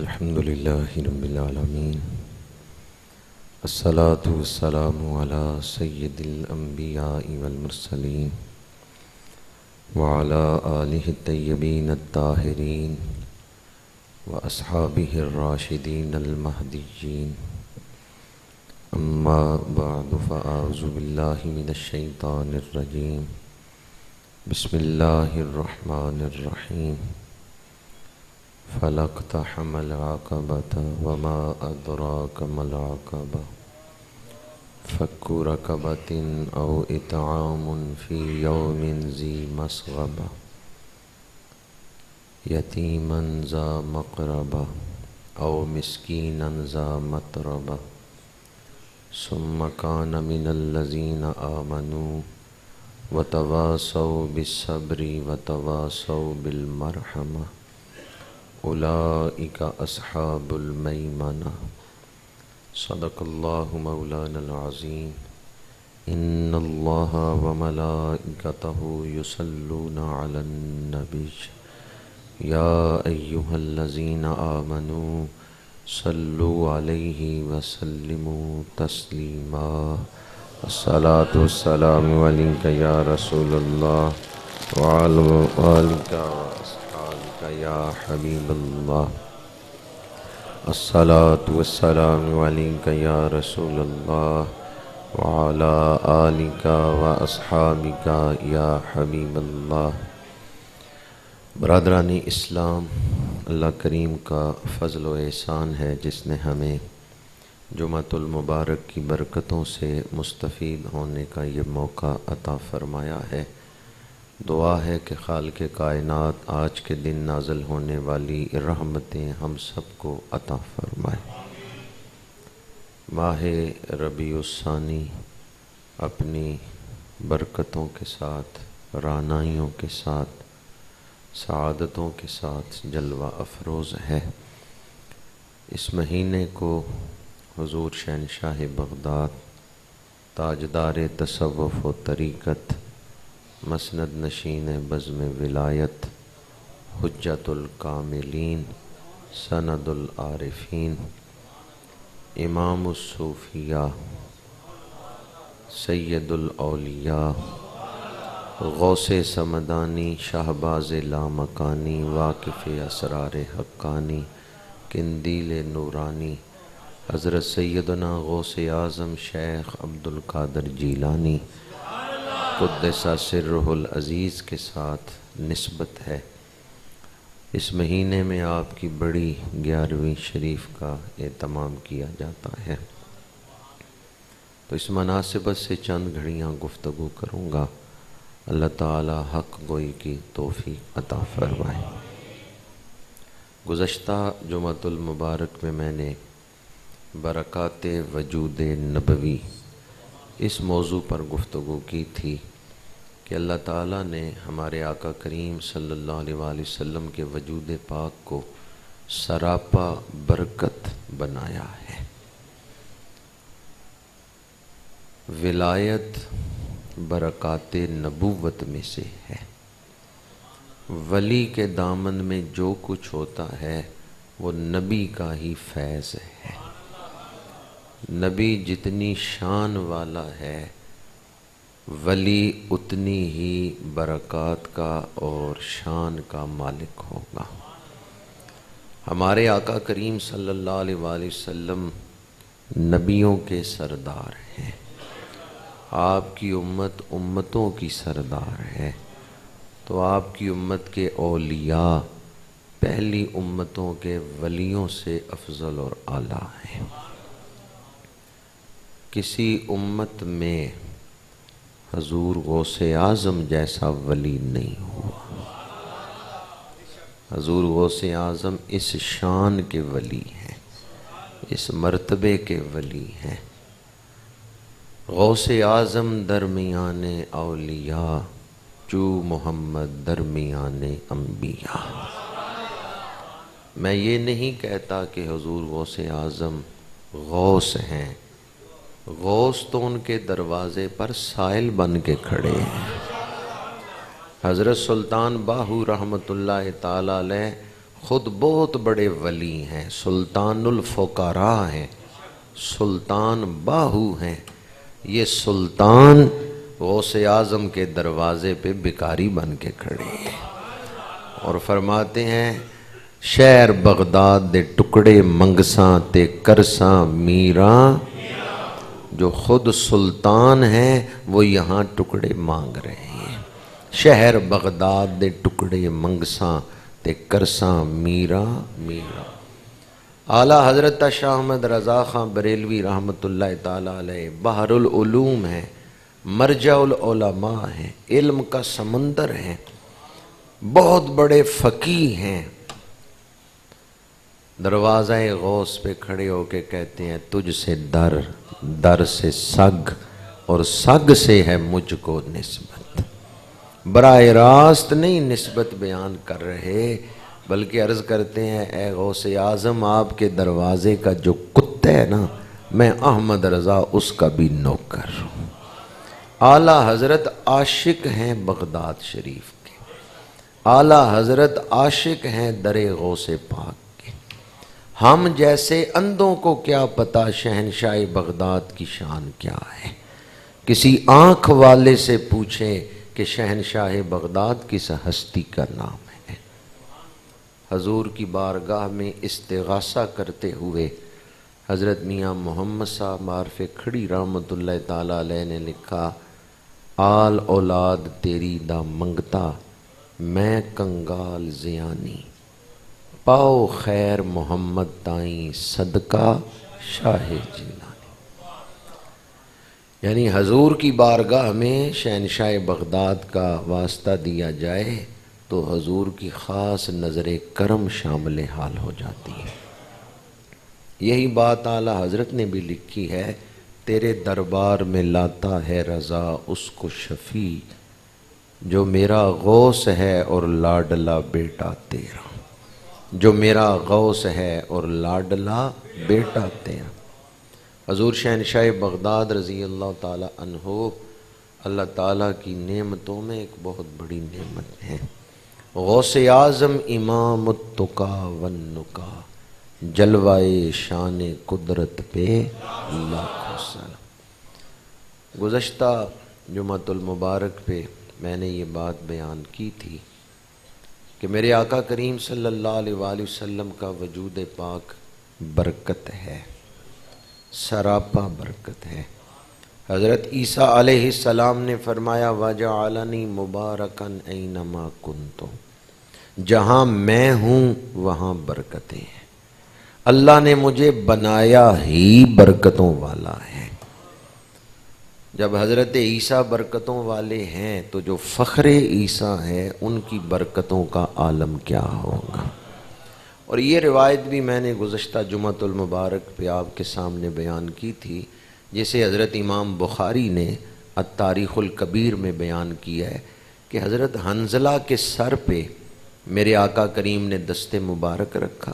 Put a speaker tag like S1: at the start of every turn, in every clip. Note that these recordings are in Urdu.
S1: الحمد لله رب العالمين الصلاة والسلام على سيد الأنبياء والمرسلين وعلى آله الطيبين الطاهرين وأصحابه الراشدين المهديين أما بعد فأعوذ بالله من الشيطان الرجيم بسم الله الرحمن الرحيم فلاقتحم العقبة وما أدراك ما العقبة فك رقبة أو إطعام في يوم ذي مسغبة يتيما ذا مقربة أو مسكينا ذا متربة ثم كان من الذين آمنوا وتواصوا بالصبر وتواصوا بالمرحمة أولئك أصحاب الميمنة صدق الله مولانا العظيم إن الله وملائكته يصلون على النبي يا أيها الذين آمنوا صلوا عليه وسلموا تسليما الصلاة والسلام عليك يا رسول الله وعلى آلك وأصحابك يا حبيب الله الصلاة والسلام عليك يا رسول الله وعلى آلك وأصحابك يا حبيب الله. برادران اسلام، اللہ کریم کا فضل و احسان ہے جس نے ہمیں جمعۃ المبارک کی برکتوں سے مستفید ہونے کا یہ موقع عطا فرمایا ہے. دعا ہے کہ خالق کائنات آج کے دن نازل ہونے والی رحمتیں ہم سب کو عطا فرمائے. ماہ ربیع الثانی اپنی برکتوں کے ساتھ، رعنائیوں کے ساتھ، سعادتوں کے ساتھ جلوہ افروز ہے. اس مہینے کو حضور شہنشاہ بغداد، تاجدار تصوف و طریقت، مسند نشین بزم ولایت، حجت الکاملین، سند العارفین، امام الصوفیاء، سید الاولیاء، غوث سمدانی، شہباز لامکانی، واقف اسرار حقانی، قندیل نورانی، حضرت سیدنا غوث اعظم شیخ عبدالقادر جیلانی قدس سرہ العزیز کے ساتھ نسبت ہے. اس مہینے میں آپ کی بڑی 11ویں شریف کا اہتمام کیا جاتا ہے، تو اس مناسبت سے چند گھڑیاں گفتگو کروں گا. اللہ تعالی حق گوئی کی توفیق عطا فرمائے. گزشتہ جمعۃ المبارک میں میں نے برکات وجود نبوی اس موضوع پر گفتگو کی تھی کہ اللہ تعالیٰ نے ہمارے آقا کریم صلی اللہ علیہ وآلہ وسلم کے وجود پاک کو سراپا برکت بنایا ہے. ولایت برکات نبوت میں سے ہے. ولی کے دامن میں جو کچھ ہوتا ہے وہ نبی کا ہی فیض ہے. نبی جتنی شان والا ہے، ولی اتنی ہی برکات کا اور شان کا مالک ہوگا. ہمارے آقا کریم صلی اللہ علیہ وآلہ وسلم نبیوں کے سردار ہیں. آپ کی امت امتوں کی سردار ہے، تو آپ کی امت کے اولیاء پہلی امتوں کے ولیوں سے افضل اور اعلیٰ ہیں. کسی امت میں حضور غوث اعظم جیسا ولی نہیں ہوا. حضور غوث اعظم اس شان کے ولی ہیں، اس مرتبے کے ولی ہیں. غوث اعظم درمیان اولیاء، چو محمد درمیان انبیاء. میں یہ نہیں کہتا کہ حضور غوث اعظم غوث ہیں، غوث تو ان کے دروازے پر سائل بن کے کھڑے ہیں. حضرت سلطان باہو رحمۃ اللہ تعالی علیہ خود بہت بڑے ولی ہیں، سلطان الفقراء ہیں، سلطان باہو ہیں۔ یہ سلطان غوث اعظم کے دروازے پہ بھکاری بن کے کھڑے ہیں اور فرماتے ہیں شہر بغداد دے ٹکڑے منگساں تے کرساں میراں، جو خود سلطان ہیں وہ یہاں ٹکڑے مانگ رہے ہیں۔ شہر بغداد دے ٹکڑے منگساں تے کرساں میراں میراں۔ اعلیٰ حضرت شاہ احمد رضا خان بریلوی رحمۃ اللہ تعالیٰ علیہ بحر العلوم ہیں، مرجع العلماء ہیں، علم کا سمندر ہیں، بہت بڑے فقیہ ہیں۔ دروازہ غوث پہ کھڑے ہو کے کہتے ہیں تجھ سے در، در سے سگ، اور سگ سے ہے مجھ کو نسبت۔ براہ راست نہیں نسبت بیان کر رہے، بلکہ عرض کرتے ہیں اے غوث اعظم آپ کے دروازے کا جو کتا ہے نا، میں احمد رضا اس کا بھی نوکر ہوں۔ اعلیٰ حضرت عاشق ہیں بغداد شریف کے، اعلیٰ حضرت عاشق ہیں در غوث پاک کے۔ ہم جیسے اندھوں کو کیا پتا شہنشاہ بغداد کی شان کیا ہے؟ کسی آنکھ والے سے پوچھیں کہ شہنشاہ بغداد کس ہستی کا نام ہے۔ حضور کی بارگاہ میں استغاثہ کرتے ہوئے حضرت میاں محمد صاحب عارف کھڑی رحمۃ اللہ تعالیٰ علیہ نے لکھا آل اولاد تیری دا منگتا میں کنگال زیانی، پاؤ خیر محمد تائیں صدقہ شاہ جیلانی۔ یعنی حضور کی بارگاہ میں شہنشاہ بغداد کا واسطہ دیا جائے تو حضور کی خاص نظر کرم شامل حال ہو جاتی ہے۔ یہی بات اعلیٰ حضرت نے بھی لکھی ہے، تیرے دربار میں لاتا ہے رضا اس کو شفیع، جو میرا غوث ہے اور لاڈلا بیٹا تیرا، جو میرا غوث ہے اور لاڈلا بیٹا تیرا۔ حضور شہنشاہ بغداد رضی اللہ تعالی عنہ اللہ تعالیٰ کی نعمتوں میں ایک بہت بڑی نعمت ہے۔ غوث اعظم امام التقا والنقا، جلوائے شان قدرت پہ لاکھوں سلام۔ گزشتہ جمعۃ المبارک پہ میں نے یہ بات بیان کی تھی کہ میرے آقا کریم صلی اللہ علیہ وآلہ وسلم کا وجود پاک برکت ہے، سراپا برکت ہے۔ حضرت عیسیٰ علیہ السلام نے فرمایا وَجَعَلَنِي مُبَارَكًا أَيْنَمَا كُنْتُ، جہاں میں ہوں وہاں برکتیں ہیں۔ اللہ نے مجھے بنایا ہی برکتوں والا ہے۔ جب حضرت عیسیٰ برکتوں والے ہیں تو جو فخر عیسیٰ ہے ان کی برکتوں کا عالم کیا ہوگا۔ اور یہ روایت بھی میں نے گزشتہ جمعۃ المبارک پہ آپ کے سامنے بیان کی تھی، جسے حضرت امام بخاری نے التاریخ الکبیر میں بیان کیا ہے کہ حضرت حنظلہ کے سر پہ میرے آقا کریم نے دست مبارک رکھا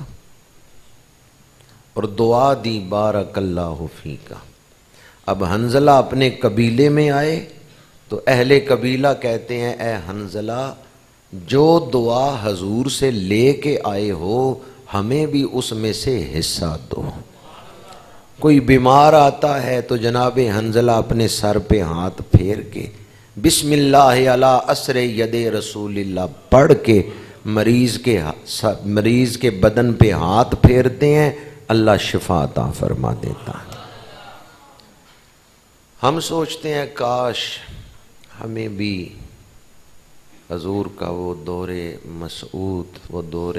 S1: اور دعا دی بارک اللہ فیکا۔ اب حنظلہ اپنے قبیلے میں آئے تو اہل قبیلہ کہتے ہیں اے حنظلہ جو دعا حضور سے لے کے آئے ہو ہمیں بھی اس میں سے حصہ دو۔ کوئی بیمار آتا ہے تو جناب حنظلہ اپنے سر پہ ہاتھ پھیر کے بسم اللہ علی اسر ید رسول اللہ پڑھ کے مریض کے بدن پہ ہاتھ پھیرتے ہیں، اللہ شفا عطا فرما دیتا ہے۔ ہم سوچتے ہیں کاش ہمیں بھی حضور کا وہ دور مسعود، وہ دور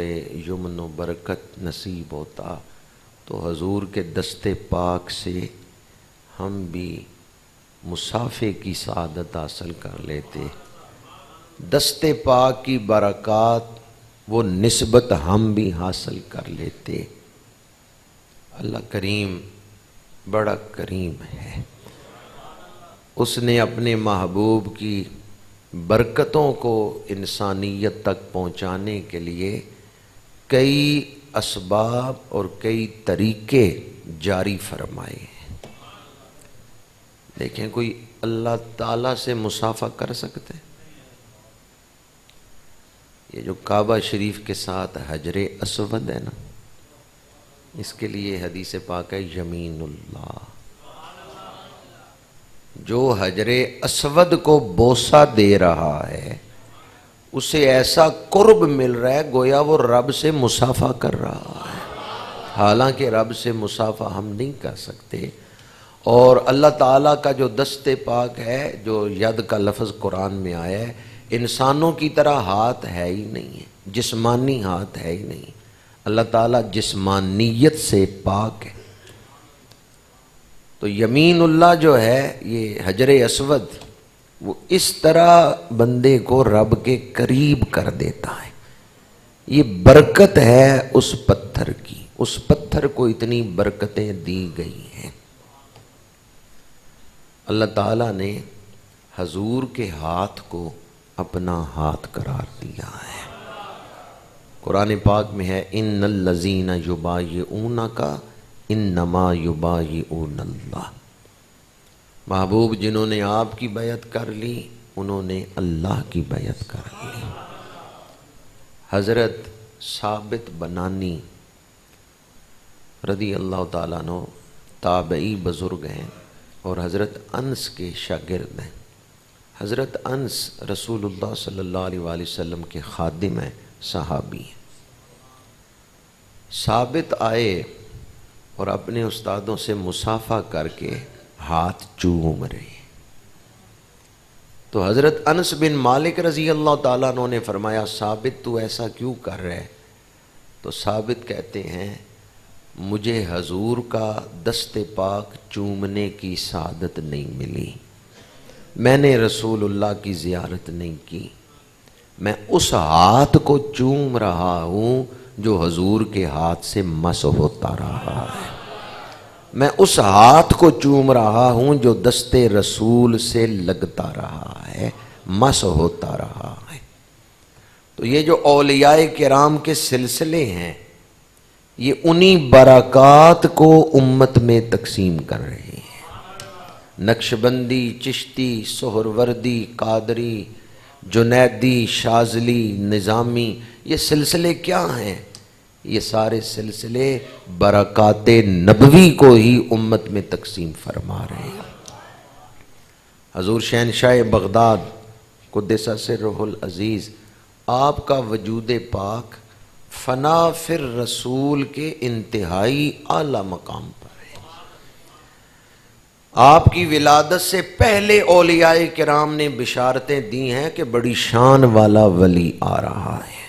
S1: یمن و برکت نصیب ہوتا تو حضور کے دست پاک سے ہم بھی مسافے کی سعادت حاصل کر لیتے۔ دست پاک کی برکات وہ نسبت ہم بھی حاصل کر لیتے۔ اللہ کریم بڑا کریم ہے، اس نے اپنے محبوب کی برکتوں کو انسانیت تک پہنچانے کے لیے کئی اسباب اور کئی طریقے جاری فرمائے ہیں۔ دیکھیں کوئی اللہ تعالیٰ سے مصافحہ کر سکتے؟ یہ جو کعبہ شریف کے ساتھ حجر اسود ہے نا، اس کے لیے حدیث پاک ہے یمین اللہ. جو حجر اسود کو بوسہ دے رہا ہے اسے ایسا قرب مل رہا ہے گویا وہ رب سے مصافحہ کر رہا ہے، حالانکہ رب سے مصافحہ ہم نہیں کر سکتے. اور اللہ تعالیٰ کا جو دست پاک ہے، جو ید کا لفظ قرآن میں آیا ہے، انسانوں کی طرح ہاتھ ہے ہی نہیں ہے، جسمانی ہاتھ ہے ہی نہیں. اللہ تعالیٰ جسمانیت سے پاک ہے. تو یمین اللہ جو ہے یہ حجر اسود، وہ اس طرح بندے کو رب کے قریب کر دیتا ہے. یہ برکت ہے اس پتھر کی، اس پتھر کو اتنی برکتیں دی گئی ہیں. اللہ تعالیٰ نے حضور کے ہاتھ کو اپنا ہاتھ قرار دیا ہے. قرآن پاک میں ہے ان الذین یبایعونک انما یبایعون اللہ. محبوب جنہوں نے آپ کی بیعت کر لی انہوں نے اللہ کی بیعت کر لی. حضرت ثابت بنانی رضی اللہ تعالیٰ عنہ تابعی بزرگ ہیں اور حضرت انس کے شاگرد ہیں. حضرت انس رسول اللہ صلی اللہ علیہ وآلہ وسلم کے خادم ہیں، صحابی ہیں. ثابت آئے اور اپنے استادوں سے مصافحہ کر کے ہاتھ چوم رہے. تو حضرت انس بن مالک رضی اللہ تعالیٰ عنہ نے فرمایا ثابت تو ایسا کیوں کر رہے؟ تو ثابت کہتے ہیں مجھے حضور کا دست پاک چومنے کی سعادت نہیں ملی، میں نے رسول اللہ کی زیارت نہیں کی، میں اس ہاتھ کو چوم رہا ہوں جو حضور کے ہاتھ سے مس ہوتا رہا ہے، میں اس ہاتھ کو چوم رہا ہوں جو دست رسول سے لگتا رہا ہے، مس ہوتا رہا ہے. تو یہ جو اولیاء کرام کے سلسلے ہیں یہ انہی برکات کو امت میں تقسیم کر رہے ہیں. نقشبندی، چشتی، سہروردی، قادری، جنیدی، شاذلی، نظامی، یہ سلسلے کیا ہیں؟ یہ سارے سلسلے برکات نبوی کو ہی امت میں تقسیم فرما رہے ہیں. حضور شہنشاہ بغداد قدس سرہ العزیز، آپ کا وجود پاک فنا فر رسول کے انتہائی اعلی مقام پر ہے. آپ کی ولادت سے پہلے اولیاء کرام نے بشارتیں دی ہیں کہ بڑی شان والا ولی آ رہا ہے.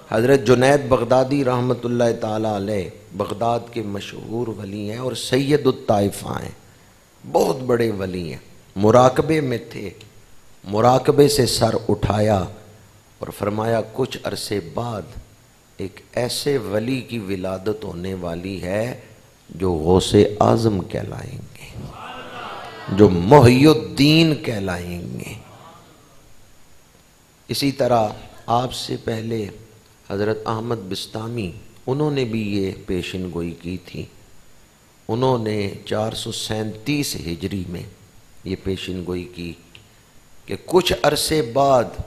S1: حضرت جنید بغدادی رحمۃ اللہ تعالی علیہ بغداد کے مشہور ولی ہیں اور سید الطائفہ ہیں، بہت بڑے ولی ہیں. مراقبے میں تھے، مراقبے سے سر اٹھایا اور فرمایا کچھ عرصے بعد ایک ایسے ولی کی ولادت ہونے والی ہے جو غوث اعظم کہلائیں گے، جو محی الدین کہلائیں گے. اسی طرح آپ سے پہلے حضرت احمد بستامی، انہوں نے بھی یہ پیشن گوئی کی تھی. انہوں نے 437 ہجری میں یہ پیشن گوئی کی کہ کچھ عرصے بعد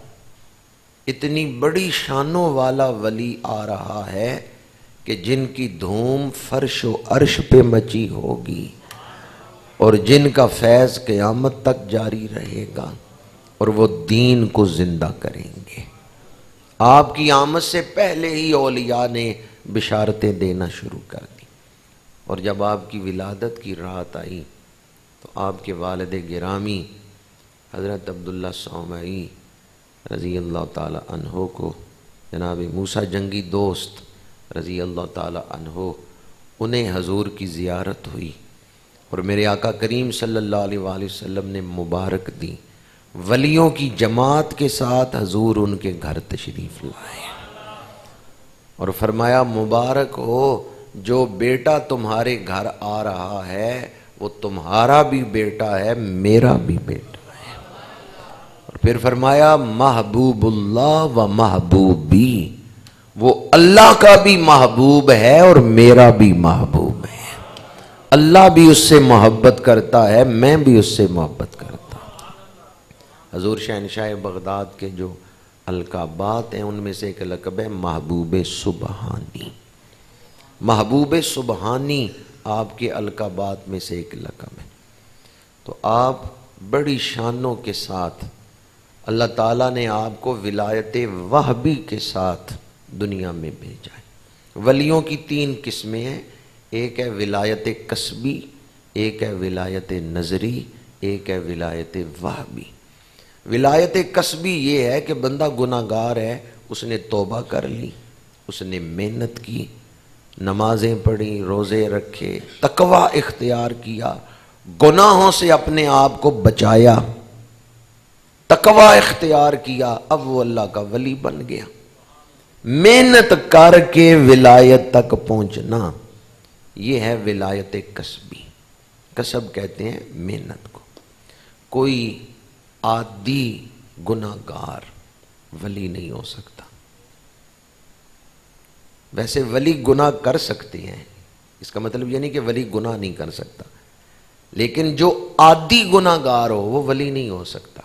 S1: اتنی بڑی شانوں والا ولی آ رہا ہے کہ جن کی دھوم فرش و عرش پہ مچی ہوگی اور جن کا فیض قیامت تک جاری رہے گا اور وہ دین کو زندہ کریں گے. آپ کی آمد سے پہلے ہی اولیاء نے بشارتیں دینا شروع کر دی. اور جب آپ کی ولادت کی رات آئی تو آپ کے والد گرامی حضرت عبداللہ صومعی رضی اللہ تعالی عنہ کو جناب موسیٰ جنگی دوست رضی اللہ تعالی عنہ انہیں حضور کی زیارت ہوئی اور میرے آقا کریم صلی اللہ علیہ وآلہ وسلم نے مبارک دی. ولیوں کی جماعت کے ساتھ حضور ان کے گھر تشریف لائے اور فرمایا مبارک ہو جو بیٹا تمہارے گھر آ رہا ہے وہ تمہارا بھی بیٹا ہے، میرا بھی بیٹا ہے. اور پھر فرمایا محبوب اللہ و محبوبی، وہ اللہ کا بھی محبوب ہے اور میرا بھی محبوب ہے. اللہ بھی اس سے محبت کرتا ہے، میں بھی اس سے محبت کرتا ہوں. حضور شہنشاہ بغداد کے جو القابات ہیں، ان میں سے ایک لقب ہے محبوب سبحانی۔ محبوب سبحانی آپ کے القابات میں سے ایک لقب ہے۔ تو آپ بڑی شانوں کے ساتھ اللہ تعالیٰ نے آپ کو ولایت وہبی کے ساتھ دنیا میں بھیجا ہے۔ ولیوں کی 3 قسمیں ہیں، ایک ہے ولایت کسبی، ایک ہے ولایت نظری، ایک ہے ولایت وہبی۔ ولایت کسبی یہ ہے کہ بندہ گناہ گار ہے، اس نے توبہ کر لی، اس نے محنت کی، نمازیں پڑھی، روزے رکھے، تقوی اختیار کیا، گناہوں سے اپنے آپ کو بچایا، تقوی اختیار کیا، اب وہ اللہ کا ولی بن گیا۔ محنت کر کے ولایت تک پہنچنا، یہ ہے ولایت کسبی۔ کسب کہتے ہیں محنت کو۔ کوئی عادی گناہ گار ولی نہیں ہو سکتا۔ ویسے ولی گناہ کر سکتے ہیں، اس کا مطلب یہ نہیں کہ ولی گناہ نہیں کر سکتا، لیکن جو عادی گناہ گار ہو وہ ولی نہیں ہو سکتا،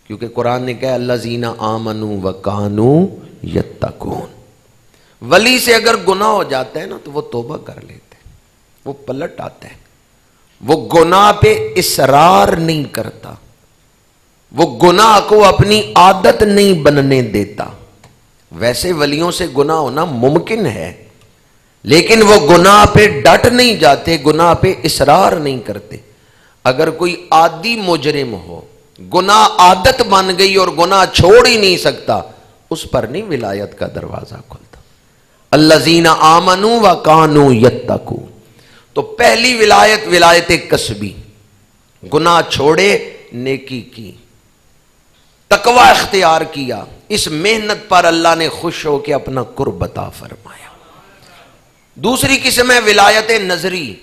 S1: کیونکہ قرآن نے کہا الذین آمنوا وکانوا یتقون۔ ولی سے اگر گناہ ہو جاتا ہے نا تو وہ توبہ کر لیتے ہیں، وہ پلٹ آتا ہے، وہ گناہ پہ اصرار نہیں کرتا، وہ گناہ کو اپنی عادت نہیں بننے دیتا۔ ویسے ولیوں سے گناہ ہونا ممکن ہے، لیکن وہ گناہ پہ ڈٹ نہیں جاتے، گناہ پہ اصرار نہیں کرتے۔ اگر کوئی عادی مجرم ہو، گناہ عادت بن گئی اور گناہ چھوڑ ہی نہیں سکتا، اس پر نہیں ولایت کا دروازہ کھلتا۔ الذین آمنوا وکانوا یتقون۔ تو پہلی ولایت ولایت کسبی، گناہ چھوڑے، نیکی کی، تقوی اختیار کیا، اس محنت پر اللہ نے خوش ہو کے اپنا قرب عطا فرمایا۔ دوسری قسم ہے ولایت نظری،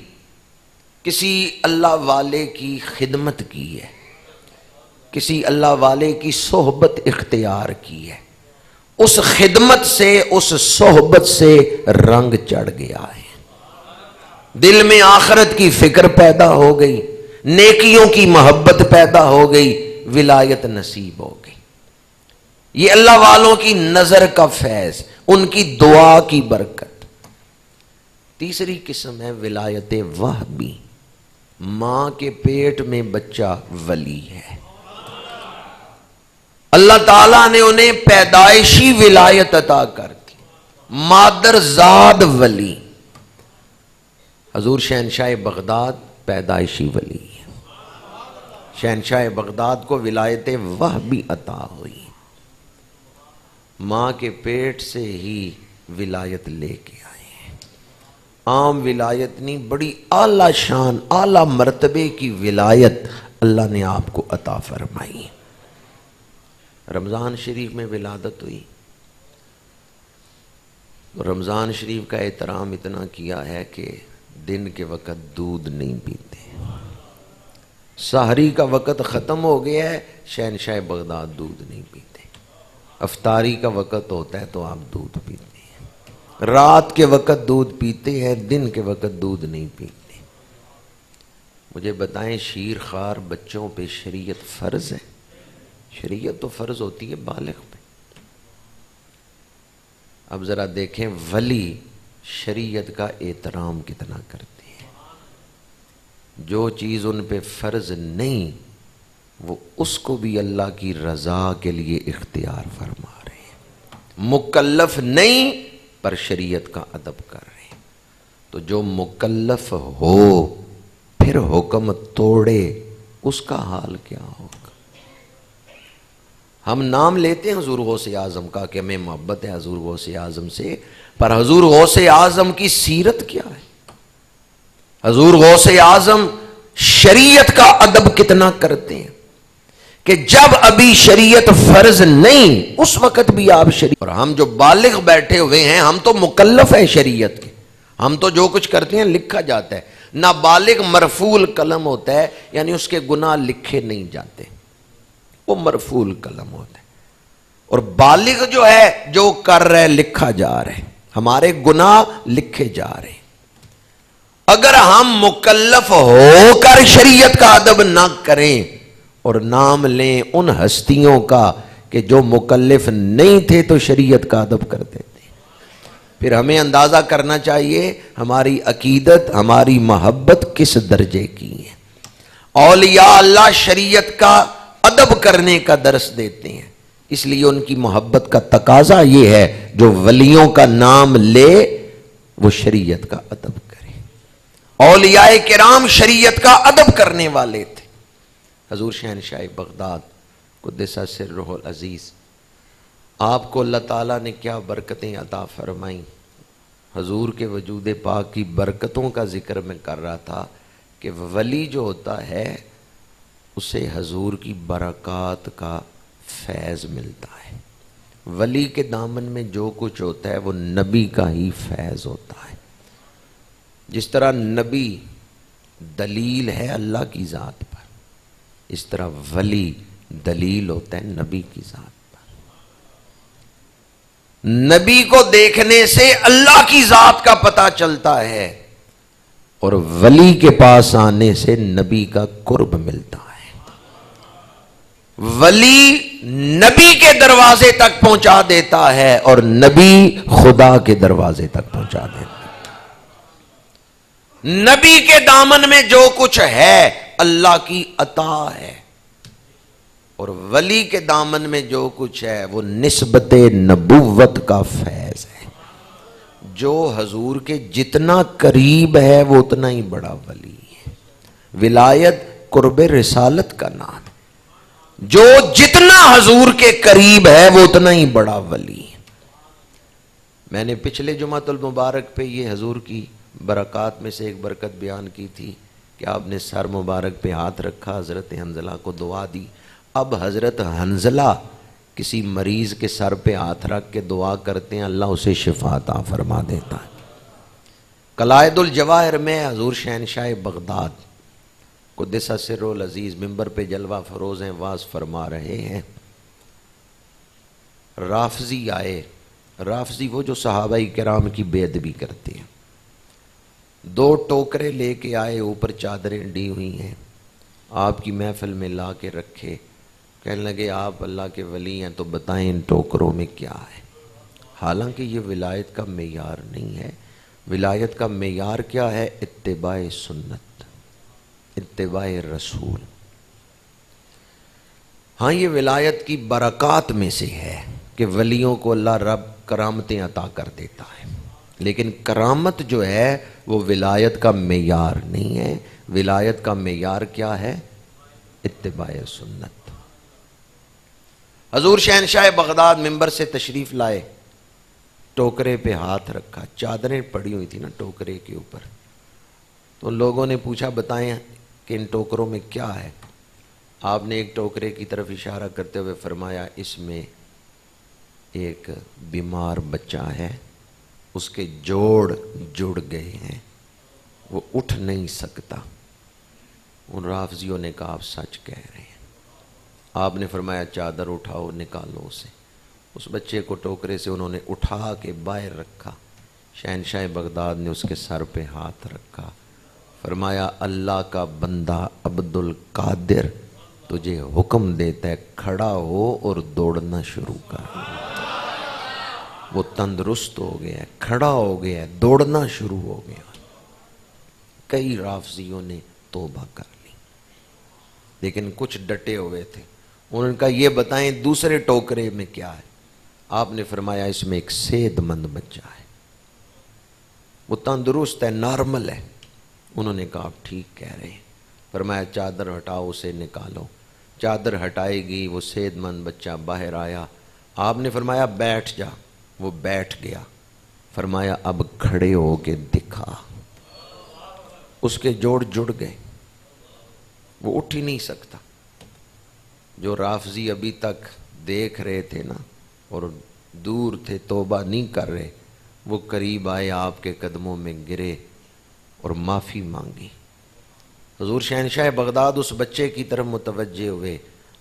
S1: کسی اللہ والے کی خدمت کی ہے، کسی اللہ والے کی صحبت اختیار کی ہے، اس خدمت سے، اس صحبت سے رنگ چڑھ گیا ہے، دل میں آخرت کی فکر پیدا ہو گئی، نیکیوں کی محبت پیدا ہو گئی، ولایت نصیب ہو گئی۔ یہ اللہ والوں کی نظر کا فیض، ان کی دعا کی برکت۔ تیسری قسم ہے ولایت وہبی، ماں کے پیٹ میں بچہ ولی ہے، اللہ تعالیٰ نے انہیں پیدائشی ولایت عطا کر دی، مادر زاد ولی۔ حضور شہنشاہ بغداد پیدائشی ولی ہے، شہنشاہ بغداد کو ولایت وہبی عطا ہوئی، ماں کے پیٹ سے ہی ولایت لے کے آئے ہیں۔ عام ولایت نہیں، بڑی اعلی شان، اعلی مرتبے کی ولایت اللہ نے آپ کو عطا فرمائی۔ رمضان شریف میں ولادت ہوئی، رمضان شریف کا احترام اتنا کیا ہے کہ دن کے وقت دودھ نہیں پیتے، سحری کا وقت ختم ہو گیا ہے، شہنشاہ بغداد دودھ نہیں پیتے، افطاری کا وقت ہوتا ہے تو آپ دودھ پیتے ہیں، رات کے وقت دودھ پیتے ہیں، دن کے وقت دودھ نہیں پیتے۔ مجھے بتائیں شیر خوار بچوں پہ شریعت فرض ہے؟ شریعت تو فرض ہوتی ہے بالغ پہ۔ اب ذرا دیکھیں ولی شریعت کا احترام کتنا کرتے ہیں، جو چیز ان پہ فرض نہیں وہ اس کو بھی اللہ کی رضا کے لیے اختیار فرما رہے ہیں، مکلف نہیں پر شریعت کا ادب کر رہے ہیں۔ تو جو مکلف ہو پھر حکم توڑے، اس کا حال کیا ہوگا؟ ہم نام لیتے ہیں حضور غوث اعظم کا کہ ہمیں محبت ہے حضور غوث اعظم سے، پر حضور غوث اعظم کی سیرت کیا ہے؟ حضور غوث اعظم شریعت کا ادب کتنا کرتے ہیں کہ جب ابھی شریعت فرض نہیں اس وقت بھی آپ شریعت، اور ہم جو بالغ بیٹھے ہوئے ہیں ہم تو مکلف ہیں شریعت کے، ہم تو جو کچھ کرتے ہیں لکھا جاتا ہے، نابالغ مرفوع القلم ہوتا ہے، یعنی اس کے گناہ لکھے نہیں جاتے، وہ مرفوع القلم ہوتا ہے، اور بالغ جو ہے جو کر رہے لکھا جا رہے، ہمارے گناہ لکھے جا رہے۔ اگر ہم مکلف ہو کر شریعت کا ادب نہ کریں اور نام لیں ان ہستیوں کا کہ جو مکلف نہیں تھے تو شریعت کا ادب کرتے تھے۔ پھر ہمیں اندازہ کرنا چاہیے ہماری عقیدت، ہماری محبت کس درجے کی ہے۔ اولیاء اللہ شریعت کا ادب کرنے کا درس دیتے ہیں، اس لیے ان کی محبت کا تقاضا یہ ہے جو ولیوں کا نام لے وہ شریعت کا ادب کرے۔ اولیاء کرام شریعت کا ادب کرنے والے تھے۔ حضور شہنشاہ بغداد قدس سرہ العزیز، آپ کو اللہ تعالیٰ نے کیا برکتیں عطا فرمائیں۔ حضور کے وجود پاک کی برکتوں کا ذکر میں کر رہا تھا کہ ولی جو ہوتا ہے اسے حضور کی برکات کا فیض ملتا ہے۔ ولی کے دامن میں جو کچھ ہوتا ہے وہ نبی کا ہی فیض ہوتا ہے۔ جس طرح نبی دلیل ہے اللہ کی ذات پر، اس طرح ولی دلیل ہوتا ہے نبی کی ذات پر۔ نبی کو دیکھنے سے اللہ کی ذات کا پتہ چلتا ہے اور ولی کے پاس آنے سے نبی کا قرب ملتا ہے۔ ولی نبی کے دروازے تک پہنچا دیتا ہے اور نبی خدا کے دروازے تک پہنچا دیتا ہے۔ نبی کے دامن میں جو کچھ ہے اللہ کی عطا ہے، اور ولی کے دامن میں جو کچھ ہے وہ نسبت نبوت کا فیض ہے۔ جو حضور کے جتنا قریب ہے وہ اتنا ہی بڑا ولی ہے۔ ولایت قرب رسالت کا نام ہے۔ جو جتنا حضور کے قریب ہے وہ اتنا ہی بڑا ولی ہے۔ میں نے پچھلے جمعۃ المبارک پہ یہ حضور کی برکات میں سے ایک برکت بیان کی تھی کہ آپ نے سر مبارک پہ ہاتھ رکھا، حضرت حنظلہ کو دعا دی۔ اب حضرت حنظلہ کسی مریض کے سر پہ ہاتھ رکھ کے دعا کرتے ہیں، اللہ اسے شفا عطا فرما دیتا ہے۔ قلائد الجواہر میں حضور شہنشاہ بغداد قدس سرہ العزیز ممبر پہ جلوہ فروز ہیں، واز فرما رہے ہیں۔ رافضی آئے، رافضی وہ جو صحابہ کرام کی بے ادبی کرتے ہیں، 2 ٹوکرے لے کے آئے، اوپر چادریں ڈی ہوئی ہیں، آپ کی محفل میں لا کے رکھے، کہنے لگے آپ اللہ کے ولی ہیں تو بتائیں ان ٹوکروں میں کیا ہے۔ حالانکہ یہ ولایت کا معیار نہیں ہے۔ ولایت کا معیار کیا ہے؟ اتباع سنت، اتباع رسول۔ ہاں یہ ولایت کی برکات میں سے ہے کہ ولیوں کو اللہ رب کرامتیں عطا کر دیتا ہے، لیکن کرامت جو ہے وہ ولایت کا معیار نہیں ہے۔ ولایت کا معیار کیا ہے؟ اتباع سنت۔ حضور شہنشاہ بغداد ممبر سے تشریف لائے، ٹوکرے پہ ہاتھ رکھا، چادریں پڑی ہوئی تھی نا ٹوکرے کے اوپر، تو لوگوں نے پوچھا بتائیں کہ ان ٹوکروں میں کیا ہے۔ آپ نے ایک ٹوکرے کی طرف اشارہ کرتے ہوئے فرمایا اس میں ایک بیمار بچہ ہے، اس کے جوڑ جڑ گئے ہیں، وہ اٹھ نہیں سکتا۔ ان رافضیوں نے کہا آپ سچ کہہ رہے ہیں۔ آپ نے فرمایا چادر اٹھاؤ، نکالو اسے۔ اس بچے کو ٹوکرے سے انہوں نے اٹھا کے باہر رکھا۔ شہنشاہ بغداد نے اس کے سر پہ ہاتھ رکھا، فرمایا اللہ کا بندہ عبد القادر تجھے حکم دیتا ہے کھڑا ہو اور دوڑنا شروع کر۔ وہ تندرست ہو گیا، کھڑا ہو گیا، دوڑنا شروع ہو گیا۔ کئی رافضیوں نے توبہ کر لی، لیکن کچھ ڈٹے ہوئے تھے۔ انہوں نے کہا یہ بتائیں دوسرے ٹوکرے میں کیا ہے۔ آپ نے فرمایا اس میں ایک صحت مند بچہ ہے، وہ تندرست ہے، نارمل ہے۔ انہوں نے کہا آپ ٹھیک کہہ رہے ہیں۔ فرمایا چادر ہٹاؤ، اسے نکالو۔ چادر ہٹائی گئی، وہ صحت مند بچہ باہر آیا۔ آپ نے فرمایا بیٹھ جا، وہ بیٹھ گیا۔ فرمایا اب کھڑے ہو کے دکھا۔ اس کے جوڑ جڑ گئے، وہ اٹھ ہی نہیں سکتا۔ جو رافضی ابھی تک دیکھ رہے تھے نا اور دور تھے، توبہ نہیں کر رہے، وہ قریب آئے، آپ کے قدموں میں گرے اور معافی مانگی۔ حضور شہنشاہ بغداد اس بچے کی طرف متوجہ ہوئے،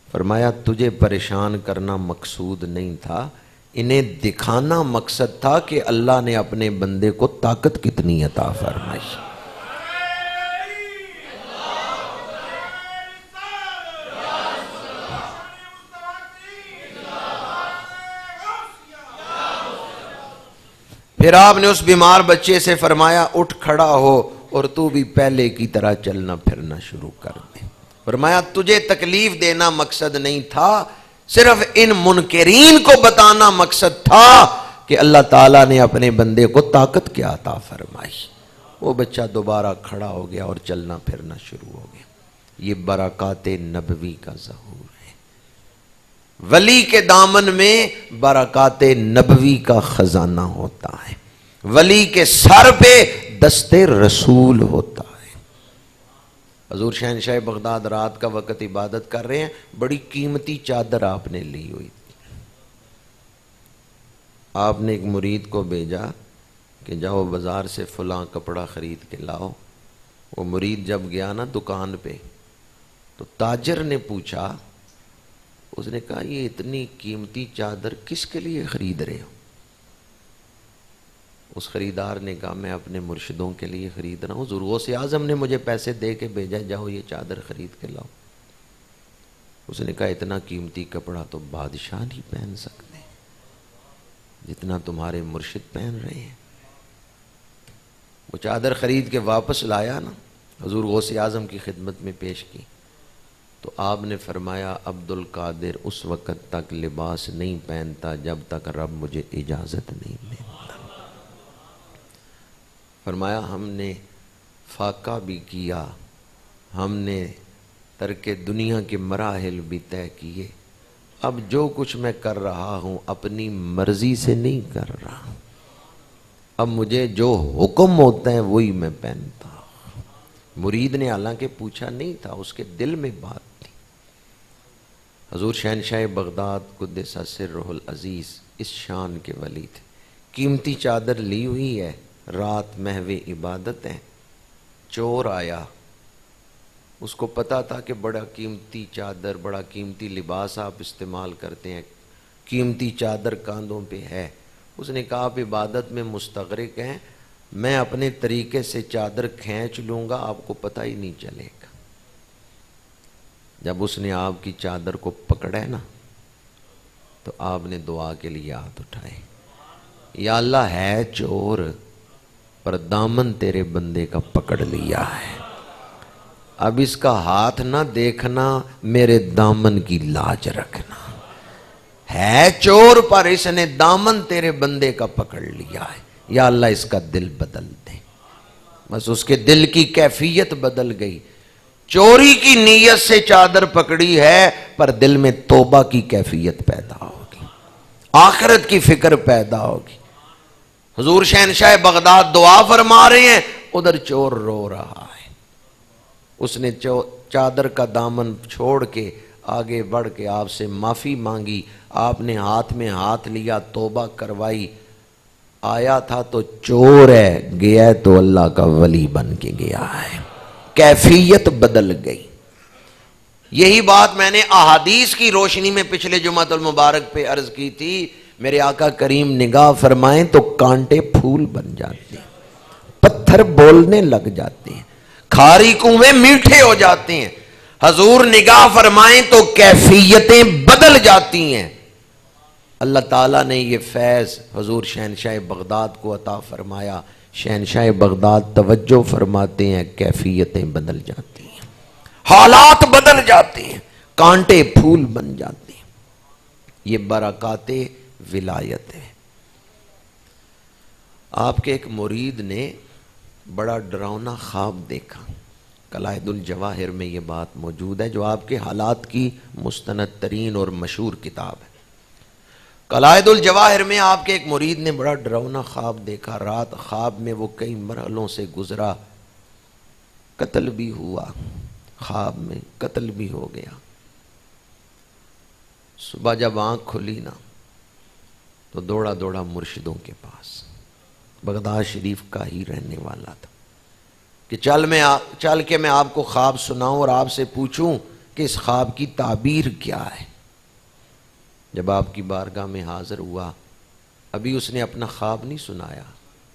S1: فرمایا تجھے پریشان کرنا مقصود نہیں تھا، انہیں دکھانا مقصد تھا کہ اللہ نے اپنے بندے کو طاقت کتنی عطا فرمائی۔ پھر آپ نے اس بیمار بچے سے فرمایا اٹھ کھڑا ہو اور تو بھی پہلے کی طرح چلنا پھرنا شروع کر دے. فرمایا تجھے تکلیف دینا مقصد نہیں تھا، صرف ان منکرین کو بتانا مقصد تھا کہ اللہ تعالیٰ نے اپنے بندے کو طاقت کیا عطا فرمائی. وہ بچہ دوبارہ کھڑا ہو گیا اور چلنا پھرنا شروع ہو گیا. یہ برکات نبوی کا ظہور ہے. ولی کے دامن میں برکات نبوی کا خزانہ ہوتا ہے. ولی کے سر پہ دست رسول ہوتا ہے. حضور شہنشاہ بغداد رات کا وقت عبادت کر رہے ہیں، بڑی قیمتی چادر آپ نے لی ہوئی تھی. آپ نے ایک مرید کو بھیجا کہ جاؤ بازار سے فلاں کپڑا خرید کے لاؤ. وہ مرید جب گیا نا دکان پہ تو تاجر نے پوچھا، اس نے کہا یہ اتنی قیمتی چادر کس کے لیے خرید رہے ہو؟ اس خریدار نے کہا میں اپنے مرشدوں کے لیے خرید رہا ہوں، حضور غوث اعظم نے مجھے پیسے دے کے بھیجا، جاؤ یہ چادر خرید کے لاؤ. اس نے کہا اتنا قیمتی کپڑا تو بادشاہ نہیں پہن سکتے جتنا تمہارے مرشد پہن رہے ہیں. وہ چادر خرید کے واپس لایا نا، حضور غوث اعظم کی خدمت میں پیش کی تو آپ نے فرمایا عبد القادر اس وقت تک لباس نہیں پہنتا جب تک رب مجھے اجازت نہیں دیتا. فرمایا ہم نے فاقہ بھی کیا، ہم نے ترک دنیا کے مراحل بھی طے کیے، اب جو کچھ میں کر رہا ہوں اپنی مرضی سے نہیں کر رہا، اب مجھے جو حکم ہوتا ہے وہی میں پہنتا. مرید نے حالانکہ پوچھا نہیں تھا، اس کے دل میں بات تھی. حضور شہنشاہ بغداد قدس سرہ العزیز اس شان کے ولی تھے. قیمتی چادر لی ہوئی ہے، رات محو عبادت ہے، چور آیا، اس کو پتا تھا کہ بڑا قیمتی چادر بڑا قیمتی لباس آپ استعمال کرتے ہیں، قیمتی چادر کاندھوں پہ ہے. اس نے کہا آپ عبادت میں مستغرق ہیں، میں اپنے طریقے سے چادر کھینچ لوں گا، آپ کو پتہ ہی نہیں چلے گا. جب اس نے آپ کی چادر کو پکڑا نا تو آپ نے دعا کے لیے ہاتھ اٹھائے، یا اللہ ہے چور پر دامن تیرے بندے کا پکڑ لیا ہے، اب اس کا ہاتھ نہ دیکھنا، میرے دامن کی لاج رکھنا. ہے چور پر اس نے دامن تیرے بندے کا پکڑ لیا ہے، یا اللہ اس کا دل بدل دے. بس اس کے دل کی کیفیت بدل گئی. چوری کی نیت سے چادر پکڑی ہے پر دل میں توبہ کی کیفیت پیدا ہوگی، آخرت کی فکر پیدا ہوگی. حضور شہنشاہ بغداد دعا فرما رہے ہیں، ادھر چور رو رہا ہے. اس نے چادر کا دامن چھوڑ کے آگے بڑھ کے آپ سے معافی مانگی. آپ نے ہاتھ میں ہاتھ لیا، توبہ کروائی. آیا تھا تو چور ہے، گیا ہے تو اللہ کا ولی بن کے گیا ہے. کیفیت بدل گئی. یہی بات میں نے احادیث کی روشنی میں پچھلے جمعۃ المبارک پہ عرض کی تھی. میرے آقا کریم نگاہ فرمائیں تو کانٹے پھول بن جاتے ہیں، پتھر بولنے لگ جاتے ہیں، کھاری کنویں میٹھے ہو جاتے ہیں. حضور نگاہ فرمائیں تو کیفیتیں بدل جاتی ہیں. اللہ تعالیٰ نے یہ فیض حضور شہنشاہ بغداد کو عطا فرمایا. شہنشاہ بغداد توجہ فرماتے ہیں، کیفیتیں بدل جاتی ہیں، حالات بدل جاتے ہیں، کانٹے پھول بن جاتے ہیں. یہ برکات ولایت ہے. آپ کے ایک مرید نے بڑا ڈراؤنا خواب دیکھا. قلائد الجواہر میں یہ بات موجود ہے جو آپ کے حالات کی مستند ترین اور مشہور کتاب ہے. قلائد الجواہر میں آپ کے ایک مرید نے بڑا ڈراؤنا خواب دیکھا. رات خواب میں وہ کئی مرحلوں سے گزرا، قتل بھی ہوا، خواب میں قتل بھی ہو گیا. صبح جب آنکھ کھلی نا تو دوڑا دوڑا مرشدوں کے پاس، بغداد شریف کا ہی رہنے والا تھا، کہ چل کے میں آپ کو خواب سناؤں اور آپ سے پوچھوں کہ اس خواب کی تعبیر کیا ہے. جب آپ کی بارگاہ میں حاضر ہوا، ابھی اس نے اپنا خواب نہیں سنایا،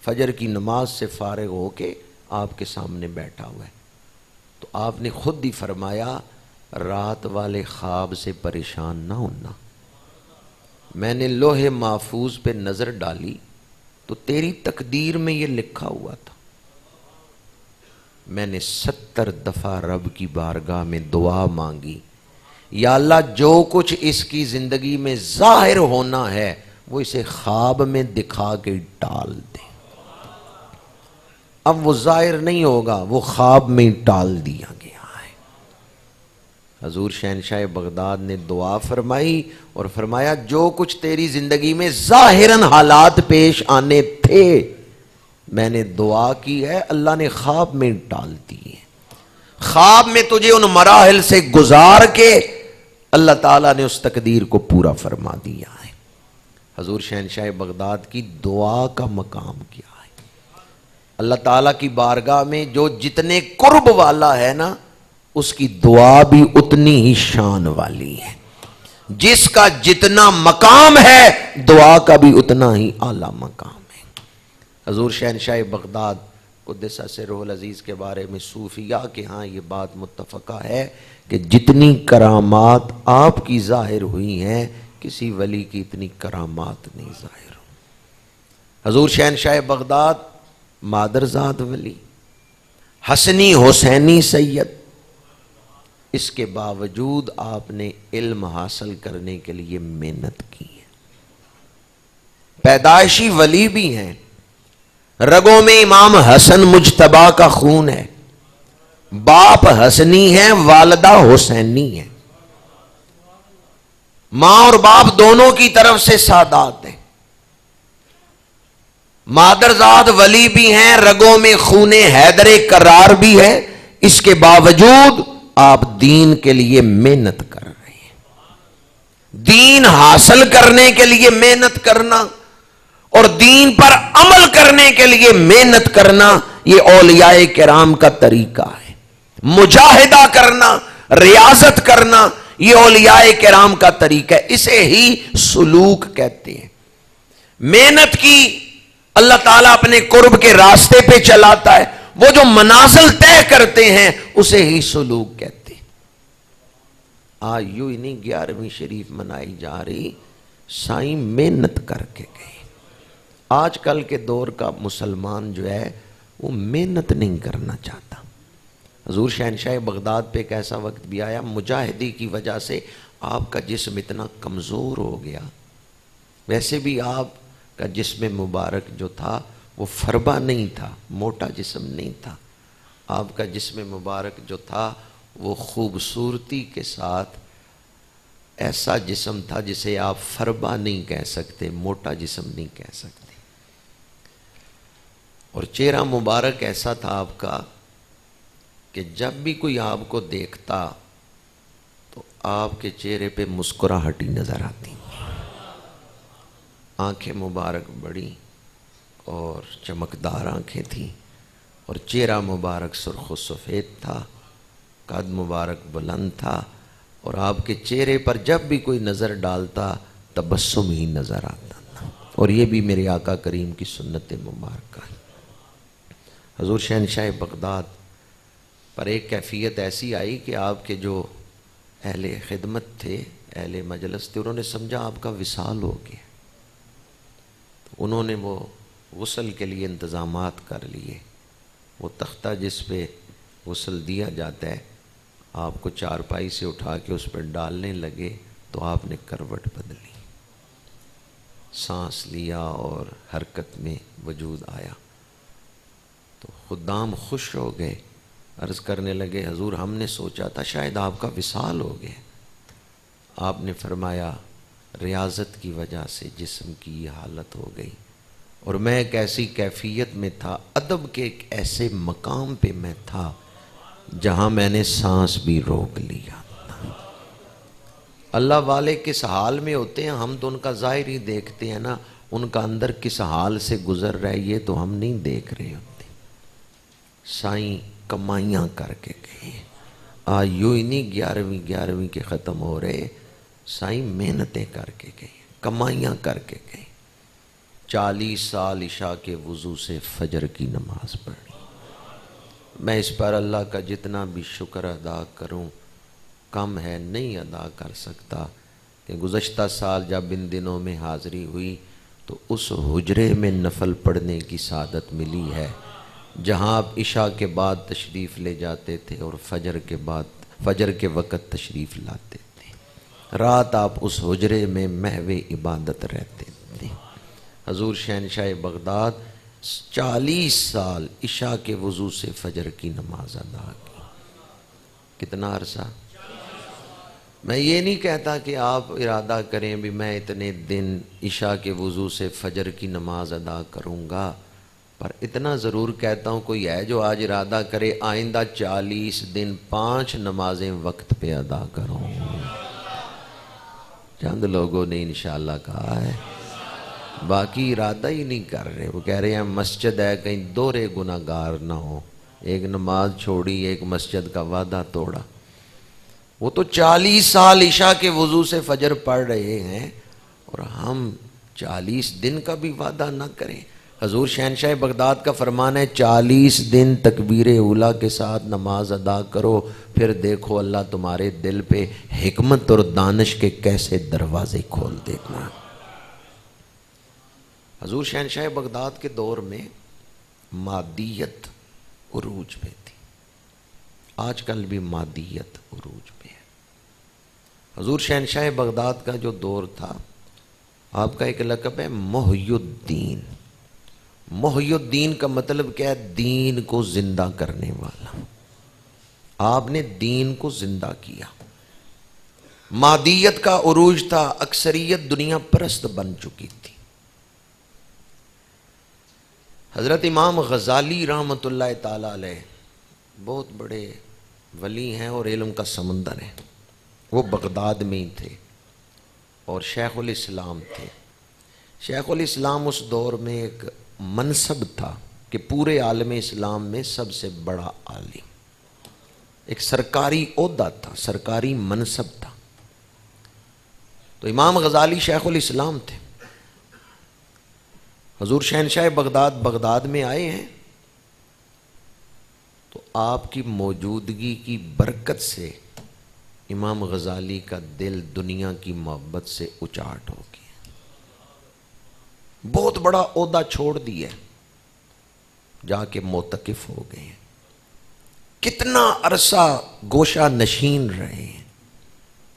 S1: فجر کی نماز سے فارغ ہو کے آپ کے سامنے بیٹھا ہوا ہے. تو آپ نے خود ہی فرمایا رات والے خواب سے پریشان نہ ہونا. میں نے لوح محفوظ پہ نظر ڈالی تو تیری تقدیر میں یہ لکھا ہوا تھا۔ میں نے 70 دفعہ رب کی بارگاہ میں دعا مانگی، یا اللہ جو کچھ اس کی زندگی میں ظاہر ہونا ہے وہ اسے خواب میں دکھا کے ٹال دے۔ اب وہ ظاہر نہیں ہوگا، وہ خواب میں ٹال دیا گیا ہے۔ حضور شہنشاہ بغداد نے دعا فرمائی اور فرمایا جو کچھ تیری زندگی میں ظاہراً حالات پیش آنے تھے میں نے دعا کی ہے، اللہ نے خواب میں ٹال دیے۔ خواب میں تجھے ان مراحل سے گزار کے اللہ تعالیٰ نے اس تقدیر کو پورا فرما دیا ہے۔ حضور شہنشاہ بغداد کی دعا کا مقام کیا ہے؟ اللہ تعالیٰ کی بارگاہ میں جو جتنے قرب والا ہے نا، اس کی دعا بھی اتنی ہی شان والی ہے۔ جس کا جتنا مقام ہے دعا کا بھی اتنا ہی اعلیٰ مقام ہے۔ حضور شہنشاہ بغداد قدس سرہ العزیز کے بارے میں صوفیاء کے ہاں یہ بات متفقہ ہے کہ جتنی کرامات آپ کی ظاہر ہوئی ہیں کسی ولی کی اتنی کرامات نہیں ظاہر ہو۔ حضور شہنشاہ بغداد مادرزاد ولی، حسنی حسینی سید، اس کے باوجود آپ نے علم حاصل کرنے کے لیے محنت کی ہے۔ پیدائشی ولی بھی ہیں، رگوں میں امام حسن مجتبیٰ کا خون ہے، باپ حسنی ہے والدہ حسینی ہے، ماں اور باپ دونوں کی طرف سے سادات ہیں، مادرزاد ولی بھی ہیں، رگوں میں خون حیدر کرار بھی ہے، اس کے باوجود آپ دین کے لیے محنت کر رہے ہیں۔ دین حاصل کرنے کے لیے محنت کرنا اور دین پر عمل کرنے کے لیے محنت کرنا یہ اولیاء کرام کا طریقہ ہے۔ مجاہدہ کرنا، ریاضت کرنا یہ اولیاء کرام کا طریقہ ہے، اسے ہی سلوک کہتے ہیں۔ محنت کی اللہ تعالیٰ اپنے قرب کے راستے پہ چلاتا ہے، وہ جو منازل طے کرتے ہیں اسے ہی سلوک کہتے ہیں۔ آج یوں ہی نہیں 11ویں شریف منائی جا رہی، سائیں محنت کر کے گئے۔ آج کل کے دور کا مسلمان جو ہے وہ محنت نہیں کرنا چاہتا۔ حضور شہنشاہ بغداد پہ ایک ایسا وقت بھی آیا، مجاہدی کی وجہ سے آپ کا جسم اتنا کمزور ہو گیا۔ ویسے بھی آپ کا جسم مبارک جو تھا وہ فربا نہیں تھا، موٹا جسم نہیں تھا۔ آپ کا جسم مبارک جو تھا وہ خوبصورتی کے ساتھ ایسا جسم تھا جسے آپ فربا نہیں کہہ سکتے، موٹا جسم نہیں کہہ سکتے۔ اور چہرہ مبارک ایسا تھا آپ کا کہ جب بھی کوئی آپ کو دیکھتا تو آپ کے چہرے پہ مسکراہٹ ہی نظر آتی۔ آنکھیں مبارک بڑی اور چمکدار آنکھیں تھیں، اور چہرہ مبارک سرخ و سفید تھا، قد مبارک بلند تھا، اور آپ کے چہرے پر جب بھی کوئی نظر ڈالتا تبسم ہی نظر آتا تھا۔ اور یہ بھی میرے آقا کریم کی سنت مبارکہ ہے۔ حضور شہنشاہ بغداد پر ایک کیفیت ایسی آئی کہ آپ کے جو اہل خدمت تھے، اہل مجلس تھے، انہوں نے سمجھا آپ کا وصال ہو گیا۔ انہوں نے وہ غسل کے لیے انتظامات کر لیے، وہ تختہ جس پہ غسل دیا جاتا ہے آپ کو چارپائی سے اٹھا کے اس پر ڈالنے لگے تو آپ نے کروٹ بدلی، سانس لیا اور حرکت میں وجود آیا۔ تو خدام خوش ہو گئے، عرض کرنے لگے حضور ہم نے سوچا تھا شاید آپ کا وصال ہو گیا۔ آپ نے فرمایا ریاضت کی وجہ سے جسم کی یہ حالت ہو گئی، اور میں ایک ایسی کیفیت میں تھا، ادب کے ایک ایسے مقام پہ میں تھا جہاں میں نے سانس بھی روک لیا۔ اللہ والے کس حال میں ہوتے ہیں ہم تو ان کا ظاہر ہی دیکھتے ہیں نا، ان کا اندر کس حال سے گزر رہا ہے یہ تو ہم نہیں دیکھ رہے ہوتے۔ سائیں کمائیاں کر کے گئے، یوں ہی نہیں 11ویں کے ختم ہو رہے، سائیں محنتیں کر کے گئے، کمائیاں کر کے گئے۔ 40 سال عشاء کے وضو سے فجر کی نماز پڑھی۔ میں اس پر اللہ کا جتنا بھی شکر ادا کروں کم ہے، نہیں ادا کر سکتا کہ گزشتہ سال جب ان دنوں میں حاضری ہوئی تو اس حجرے میں نفل پڑھنے کی سعادت ملی ہے جہاں آپ عشاء کے بعد تشریف لے جاتے تھے اور فجر کے وقت تشریف لاتے تھے۔ رات آپ اس حجرے میں محو عبادت رہتے تھے۔ حضور شہنشاہ بغداد 40 سال عشاء کے وضو سے فجر کی نماز ادا کی۔ کتنا عرصہ؟ میں یہ نہیں کہتا کہ آپ ارادہ کریں بھی میں اتنے دن عشاء کے وضو سے فجر کی نماز ادا کروں گا، پر اتنا ضرور کہتا ہوں کوئی ہے جو آج ارادہ کرے آئندہ 40 دن 5 نمازیں وقت پہ ادا کروں۔ چند لوگوں نے انشاءاللہ کہا ہے، باقی ارادہ ہی نہیں کر رہے۔ وہ کہہ رہے ہیں مسجد ہے کہیں دوہرے گناہگار نہ ہو، ایک نماز چھوڑی، ایک مسجد کا وعدہ توڑا۔ وہ تو 40 سال عشاء کے وضو سے فجر پڑھ رہے ہیں اور ہم 40 دن کا بھی وعدہ نہ کریں۔ حضور شہنشاہ بغداد کا فرمان ہے 40 دن تکبیر اولیٰ کے ساتھ نماز ادا کرو، پھر دیکھو اللہ تمہارے دل پہ حکمت اور دانش کے کیسے دروازے کھول دینا۔ حضور شہنشاہ بغداد کے دور میں مادیت عروج پہ تھی، آج کل بھی مادیت عروج پہ ہے۔ حضور شہنشاہ بغداد کا جو دور تھا، آپ کا ایک لقب ہے محی الدین۔ محی الدین کا مطلب کیا ہے؟ دین کو زندہ کرنے والا۔ آپ نے دین کو زندہ کیا۔ مادیت کا عروج تھا، اکثریت دنیا پرست بن چکی تھی۔ حضرت امام غزالی رحمۃ اللہ تعالی علیہ بہت بڑے ولی ہیں اور علم کا سمندر ہیں۔ وہ بغداد میں ہی تھے اور شیخ الاسلام تھے۔ شیخ الاسلام اس دور میں ایک منصب تھا کہ پورے عالم اسلام میں سب سے بڑا عالم، ایک سرکاری عہدہ تھا، سرکاری منصب تھا۔ تو امام غزالی شیخ الاسلام تھے۔ حضور شہنشاہ بغداد میں آئے ہیں تو آپ کی موجودگی کی برکت سے امام غزالی کا دل دنیا کی محبت سے اچاٹ ہو گیا۔ بہت بڑا عہدہ چھوڑ دیا، جا کے معتکف ہو گئے ہیں۔ کتنا عرصہ گوشہ نشین رہے ہیں۔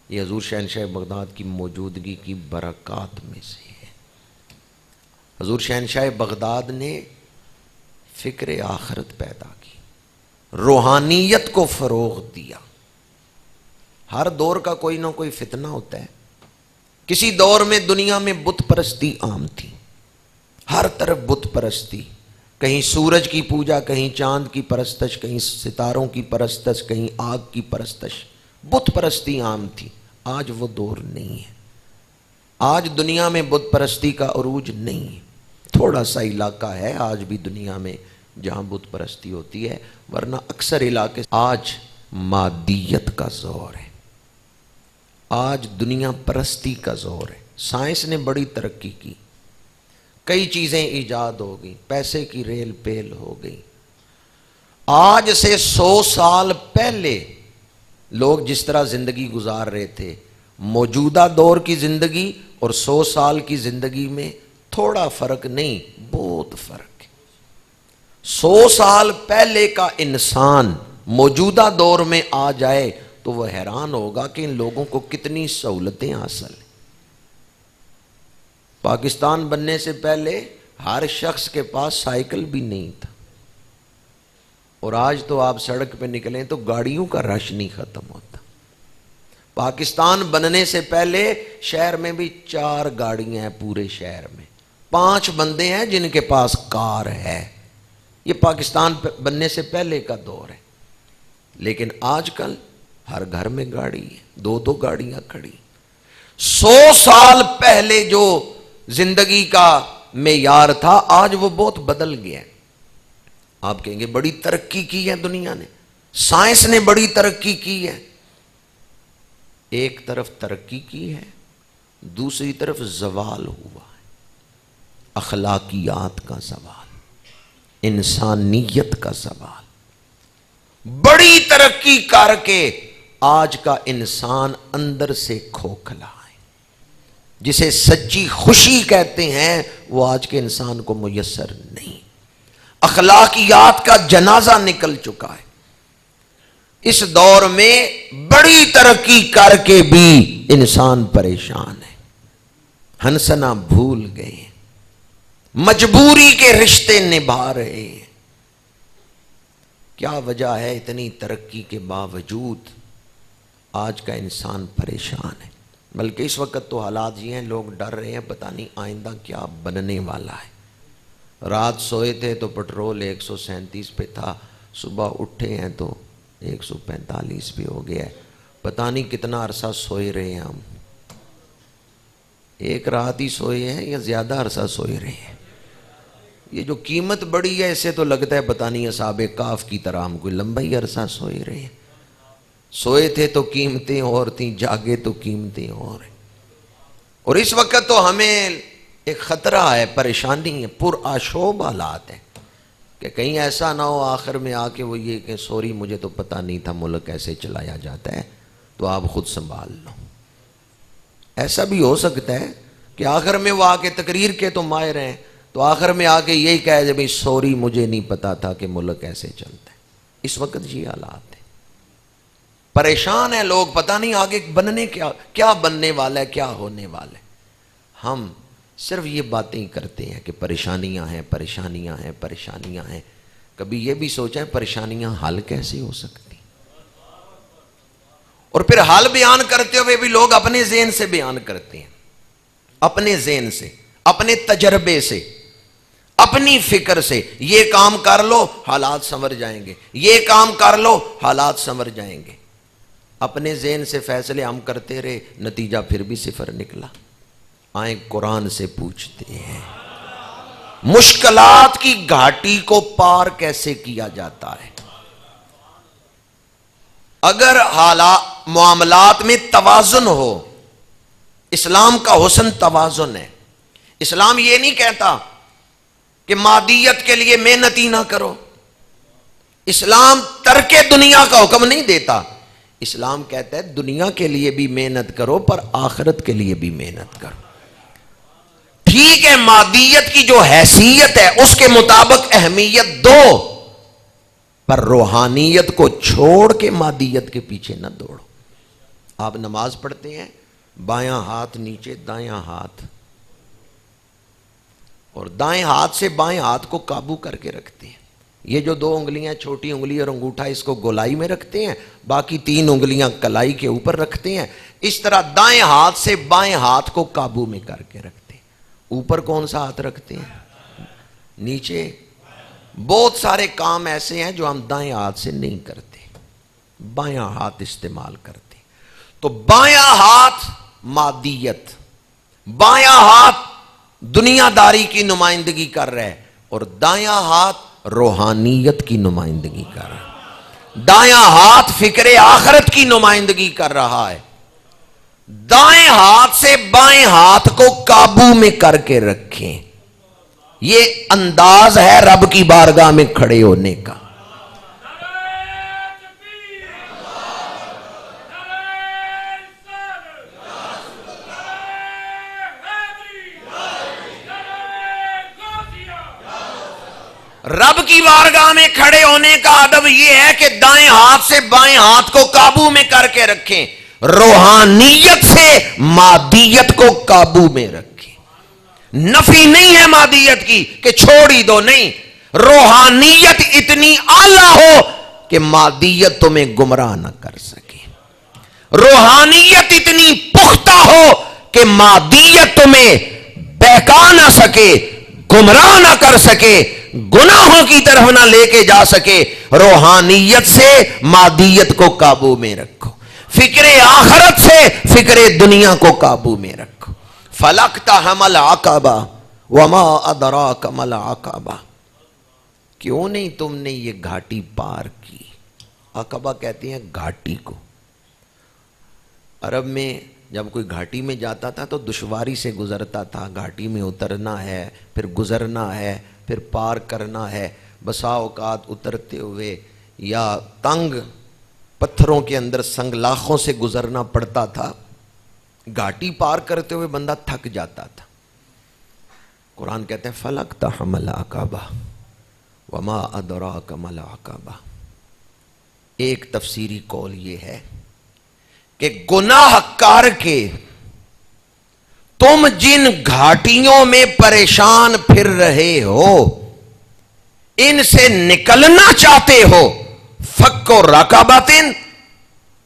S1: یہ حضور شہنشاہ بغداد کی موجودگی کی برکات میں سے ہے۔ حضور شہنشاہ بغداد نے فکر آخرت پیدا کی، روحانیت کو فروغ دیا۔ ہر دور کا کوئی نہ کوئی فتنہ ہوتا ہے۔ کسی دور میں دنیا میں بت پرستی عام تھی، ہر طرف بت پرستی، کہیں سورج کی پوجا، کہیں چاند کی پرستش، کہیں ستاروں کی پرستش، کہیں آگ کی پرستش، بت پرستی عام تھی۔ آج وہ دور نہیں ہے۔ آج دنیا میں بت پرستی کا عروج نہیں ہے۔ تھوڑا سا علاقہ ہے آج بھی دنیا میں جہاں بت پرستی ہوتی ہے، ورنہ اکثر علاقے آج مادیت کا زور ہے، آج دنیا پرستی کا زور ہے۔ سائنس نے بڑی ترقی کی، کئی چیزیں ایجاد ہو گئی، پیسے کی ریل پیل ہو گئی۔ آج سے 100 سال پہلے لوگ جس طرح زندگی گزار رہے تھے، موجودہ دور کی زندگی اور 100 سال کی زندگی میں تھوڑا فرق نہیں، بہت فرق ہے۔ 100 سال پہلے کا انسان موجودہ دور میں آ جائے تو وہ حیران ہوگا کہ ان لوگوں کو کتنی سہولتیں حاصل ہیں۔ پاکستان بننے سے پہلے ہر شخص کے پاس سائیکل بھی نہیں تھا، اور آج تو آپ سڑک پہ نکلیں تو گاڑیوں کا رش نہیں ختم ہوتا۔ پاکستان بننے سے پہلے شہر میں بھی 4 گاڑیاں ہیں، پورے شہر میں 5 بندے ہیں جن کے پاس کار ہے۔ یہ پاکستان بننے سے پہلے کا دور ہے، لیکن آج کل ہر گھر میں گاڑی ہے، 2 گاڑیاں کھڑی۔ 100 سال پہلے جو زندگی کا معیار تھا آج وہ بہت بدل گیا ہے۔ آپ کہیں گے بڑی ترقی کی ہے دنیا نے، سائنس نے بڑی ترقی کی ہے۔ ایک طرف ترقی کی ہے، دوسری طرف زوال ہوا ہے، اخلاقیات کا زوال، انسانیت کا زوال۔ بڑی ترقی کر کے آج کا انسان اندر سے کھوکھلا ہے۔ جسے سچی خوشی کہتے ہیں وہ آج کے انسان کو میسر نہیں۔ اخلاقیات کا جنازہ نکل چکا ہے۔ اس دور میں بڑی ترقی کر کے بھی انسان پریشان ہے، ہنسنا بھول گئے ہیں، مجبوری کے رشتے نبھا رہے ہیں۔ کیا وجہ ہے اتنی ترقی کے باوجود آج کا انسان پریشان ہے؟ بلکہ اس وقت تو حالات یہ ہیں، لوگ ڈر رہے ہیں پتہ نہیں آئندہ کیا بننے والا ہے۔ رات سوئے تھے تو پٹرول 137 پہ تھا، صبح اٹھے ہیں تو 145 پہ ہو گیا ہے۔ پتہ نہیں کتنا عرصہ سوئے رہے ہیں ہم، ایک رات ہی سوئے ہیں یا زیادہ عرصہ سوئے رہے ہیں؟ یہ جو قیمت بڑی ہے اسے تو لگتا ہے پتہ نہیں اصحاب کہف کی طرح ہم کوئی لمبا ہی عرصہ سوئے رہے ہیں۔ سوئے تھے تو قیمتیں اور تھیں، جاگے تو قیمتیں اور ہیں۔ اور اس وقت تو ہمیں ایک خطرہ ہے، پریشانی ہے، پرآشوب حالات ہیں کہ کہیں ایسا نہ ہو آخر میں آ کے وہ یہ کہ سوری مجھے تو پتہ نہیں تھا ملک کیسے چلایا جاتا ہے، تو آپ خود سنبھال لو۔ ایسا بھی ہو سکتا ہے کہ آخر میں وہ آ کے تقریر کے تو ماہر ہیں، تو آخر میں آ کے یہی کہے کہ بھئی سوری مجھے نہیں پتا تھا کہ ملک کیسے چلتا ہے۔ اس وقت یہ حالات ہیں، پریشان ہیں لوگ، پتہ نہیں آگے بننے کیا بننے والا ہے، کیا ہونے والا ہے۔ ہم صرف یہ باتیں کرتے ہیں کہ پریشانیاں ہیں، پریشانیاں ہیں، پریشانیاں ہیں۔ کبھی یہ بھی سوچا ہے پریشانیاں حل کیسے ہو سکتی؟ اور پھر حل بیان کرتے ہوئے بھی لوگ اپنے ذہن سے بیان کرتے ہیں، اپنے ذہن سے، اپنے تجربے سے، اپنی فکر سے۔ یہ کام کر لو حالات سنور جائیں گے، یہ کام کر لو حالات سنور جائیں گے۔ اپنے ذہن سے فیصلے ہم کرتے رہے، نتیجہ پھر بھی صفر نکلا۔ آئیں قرآن سے پوچھتے ہیں مشکلات کی گھاٹی کو پار کیسے کیا جاتا ہے؟ اگر حالات معاملات میں توازن ہو، اسلام کا حسن توازن ہے۔ اسلام یہ نہیں کہتا کہ مادیت کے لیے محنت ہی نہ کرو، اسلام ترک دنیا کا حکم نہیں دیتا، اسلام کہتا ہے دنیا کے لیے بھی محنت کرو پر آخرت کے لیے بھی محنت کرو۔ ٹھیک ہے مادیت کی جو حیثیت ہے اس کے مطابق اہمیت دو، پر روحانیت کو چھوڑ کے مادیت کے پیچھے نہ دوڑو۔ آپ نماز پڑھتے ہیں، بایاں ہاتھ نیچے، دایاں ہاتھ، اور دائیں ہاتھ سے بائیں ہاتھ کو قابو کر کے رکھتے ہیں۔ یہ جو 2 انگلیاں، چھوٹی انگلی اور انگوٹھا، اس کو گولائی میں رکھتے ہیں، باقی 3 انگلیاں کلائی کے اوپر رکھتے ہیں۔ اس طرح دائیں ہاتھ سے بائیں ہاتھ کو قابو میں کر کے رکھتے ہیں۔ اوپر کون سا ہاتھ رکھتے ہیں؟ نیچے۔ بہت سارے کام ایسے ہیں جو ہم دائیں ہاتھ سے نہیں کرتے، بایاں ہاتھ استعمال کرتے ہیں۔ تو بایاں ہاتھ مادیت، بایاں ہاتھ دنیا داری کی نمائندگی کر رہا ہے، اور دایاں ہاتھ روحانیت کی نمائندگی کر رہا ہے۔ دایاں ہاتھ فکر آخرت کی نمائندگی کر رہا ہے۔ دائیں ہاتھ سے بائیں ہاتھ کو قابو میں کر کے رکھیں، یہ انداز ہے رب کی بارگاہ میں کھڑے ہونے کا۔ رب کی بارگاہ میں کھڑے ہونے کا ادب یہ ہے کہ دائیں ہاتھ سے بائیں ہاتھ کو قابو میں کر کے رکھیں، روحانیت سے مادیت کو قابو میں رکھیں۔ نفی نہیں ہے مادیت کی کہ چھوڑ ہی دو، نہیں، روحانیت اتنی اعلیٰ ہو کہ مادیت تمہیں گمراہ نہ کر سکے، روحانیت اتنی پختہ ہو کہ مادیت تمہیں بہکا نہ سکے، گمراہ نہ کر سکے، گناہوں کی طرف نہ لے کے جا سکے۔ روحانیت سے مادیت کو قابو میں رکھو، فکر آخرت سے فکر دنیا کو قابو میں رکھو۔ فَلَقْتَحَمَ الْعَقَبَةَ وَمَا أَدْرَاكَ مَا الْعَقَبَةُ، کیوں نہیں تم نے یہ گھاٹی پار کی؟ عقبہ کہتے ہیں گھاٹی کو۔ عرب میں جب کوئی گھاٹی میں جاتا تھا تو دشواری سے گزرتا تھا، گھاٹی میں اترنا ہے، پھر گزرنا ہے، پھر پار کرنا ہے۔ بسا اوقات اترتے ہوئے یا تنگ پتھروں کے اندر سنگلاخوں سے گزرنا پڑتا تھا، گھاٹی پار کرتے ہوئے بندہ تھک جاتا تھا. قرآن کہتے ہیں فَلَقْتَحَمَ الْعَقَبَةَ وَمَا أَدْرَاكَ مَا الْعَقَبَةُ. ایک تفسیری قول یہ ہے کہ گناہ کر کے تم جن گھاٹیوں میں پریشان پھر رہے ہو ان سے نکلنا چاہتے ہو، فَكُّ رَقَبَةٍ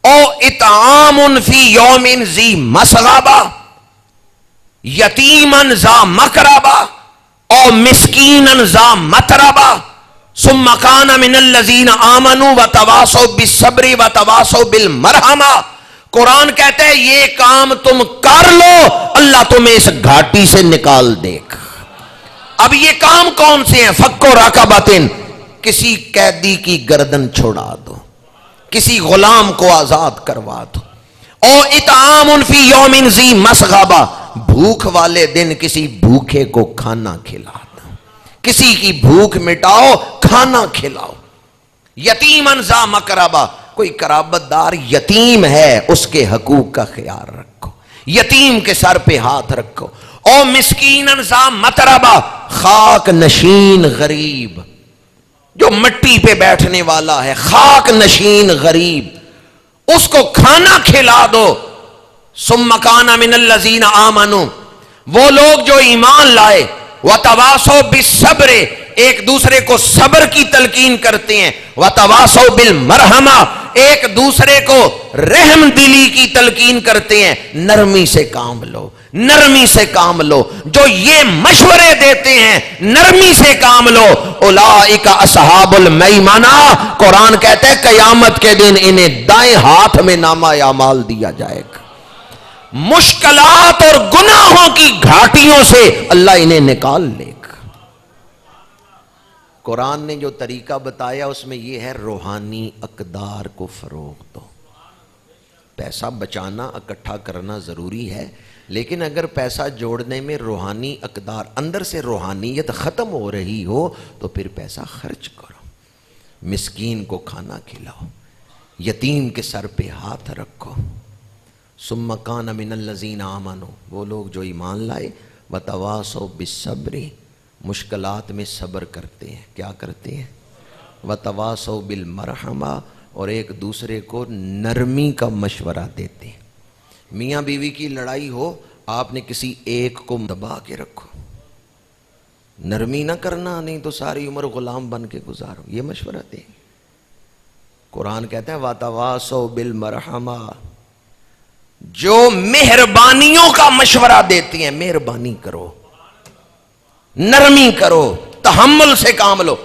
S1: او اطعام فی یوم ذی مسغبہ یتیما ذا مقربہ او مسکینا ذا متربہ ثم کان من الذین آمنوا وتواصوا بالصبر وتواصوا بالمرحمہ. قرآن کہتے ہیں یہ کام تم کر لو اللہ تمہیں اس گھاٹی سے نکال دے گا. اب یہ کام کون سے ہیں؟ فَكُّ رَقَبَةٍ، کسی قیدی کی گردن چھوڑا دو، کسی غلام کو آزاد کروا دو. او اطعام فی یوم ذی مسغبہ، بھوک والے دن کسی بھوکے کو کھانا کھلا دو، کسی کی بھوک مٹاؤ، کھانا کھلاؤ. یتیماً ذا مقربہ، کوئی قرابت دار یتیم ہے اس کے حقوق کا خیال رکھو، یتیم کے سر پہ ہاتھ رکھو. او مسکیناً ذا متربہ، خاک نشین غریب جو مٹی پہ بیٹھنے والا ہے، خاک نشین غریب، اس کو کھانا کھلا دو. ثم کان من الذین آمنوا، وہ لوگ جو ایمان لائے، وتواصوا بالصبر، ایک دوسرے کو صبر کی تلقین کرتے ہیں، وتواصوا بالمرحمہ، ایک دوسرے کو رحم دلی کی تلقین کرتے ہیں. نرمی سے کام لو، نرمی سے کام لو. جو یہ مشورے دیتے ہیں نرمی سے کام لو، اولئک اصحاب المیمنہ. قرآن کہتا ہے قیامت کے دن انہیں دائیں ہاتھ میں نامہ اعمال دیا جائے گا. مشکلات اور گناہوں کی گھاٹیوں سے اللہ انہیں نکال لے گا. قرآن نے جو طریقہ بتایا اس میں یہ ہے روحانی اقدار کو فروغ دو. پیسہ بچانا اکٹھا کرنا ضروری ہے، لیکن اگر پیسہ جوڑنے میں روحانی اقدار، اندر سے روحانیت ختم ہو رہی ہو تو پھر پیسہ خرچ کرو. مسکین کو کھانا کھلاؤ، یتیم کے سر پہ ہاتھ رکھو. ثم کان من الذین آمنوا، وہ لوگ جو ایمان لائے، وتواصوا بالصبر، مشکلات میں صبر کرتے ہیں. کیا کرتے ہیں؟ وتواصوا بالمرحمہ، اور ایک دوسرے کو نرمی کا مشورہ دیتے ہیں. میاں بیوی کی لڑائی ہو، آپ نے کسی ایک کو دبا کے رکھو، نرمی نہ کرنا، نہیں تو ساری عمر غلام بن کے گزارو. یہ مشورہ دیں. قرآن کہتا ہے وَتَوَاصَوْا بِالْمَرْحَمَةِ، جو مہربانیوں کا مشورہ دیتی ہیں، مہربانی کرو، نرمی کرو، تحمل سے کام لو.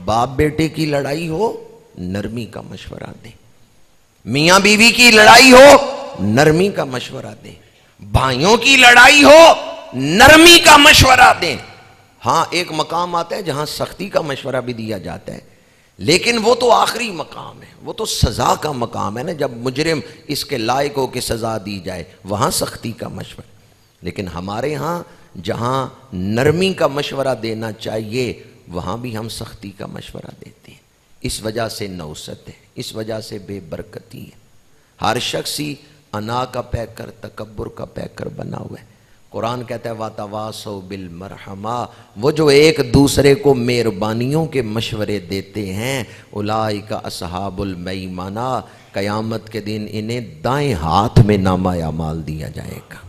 S1: باپ بیٹے کی لڑائی ہو، نرمی کا مشورہ دیں. میاں بیوی کی لڑائی ہو، نرمی کا مشورہ دیں. بھائیوں کی لڑائی ہو، نرمی کا مشورہ دیں. ہاں ایک مقام آتا ہے جہاں سختی کا مشورہ بھی دیا جاتا ہے، لیکن وہ تو آخری مقام ہے، وہ تو سزا کا مقام ہے نا. جب مجرم اس کے لائق ہو کہ سزا دی جائے وہاں سختی کا مشورہ. لیکن ہمارے ہاں جہاں نرمی کا مشورہ دینا چاہیے وہاں بھی ہم سختی کا مشورہ دیتے ہیں. اس وجہ سے نوست ہے، اس وجہ سے بے برکتی ہے. ہر شخص ہی انا کا پیکر، تکبر کا پیکر بنا ہوا ہے. قرآن کہتا ہے وَتَوَاصَوْا بِالْمَرْحَمَةِ، وہ جو ایک دوسرے کو مہربانیوں کے مشورے دیتے ہیں، اولئک اصحاب المیمنہ، قیامت کے دن انہیں دائیں ہاتھ میں نامہ اعمال دیا جائے گا.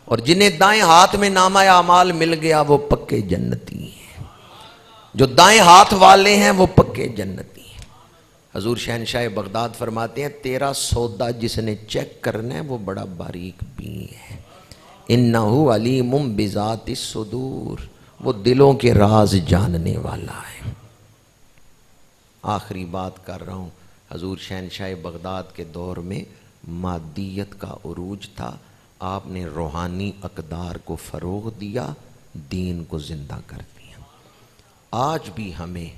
S1: اور جنہیں دائیں ہاتھ میں نامہ اعمال مل گیا وہ پکے جنتی ہیں. جو دائیں ہاتھ والے ہیں وہ پکے جنتی ہیں. حضور شہنشاہ بغداد فرماتے ہیں تیرا سودا جس نے چیک کرنا ہے وہ بڑا باریک بین ہے. انہو علیم بذات الصدور، وہ دلوں کے راز جاننے والا ہے. آخری بات کر رہا ہوں. حضور شہنشاہ بغداد کے دور میں مادیت کا عروج تھا، آپ نے روحانی اقدار کو فروغ دیا، دین کو زندہ کر دیا. آج بھی ہمیں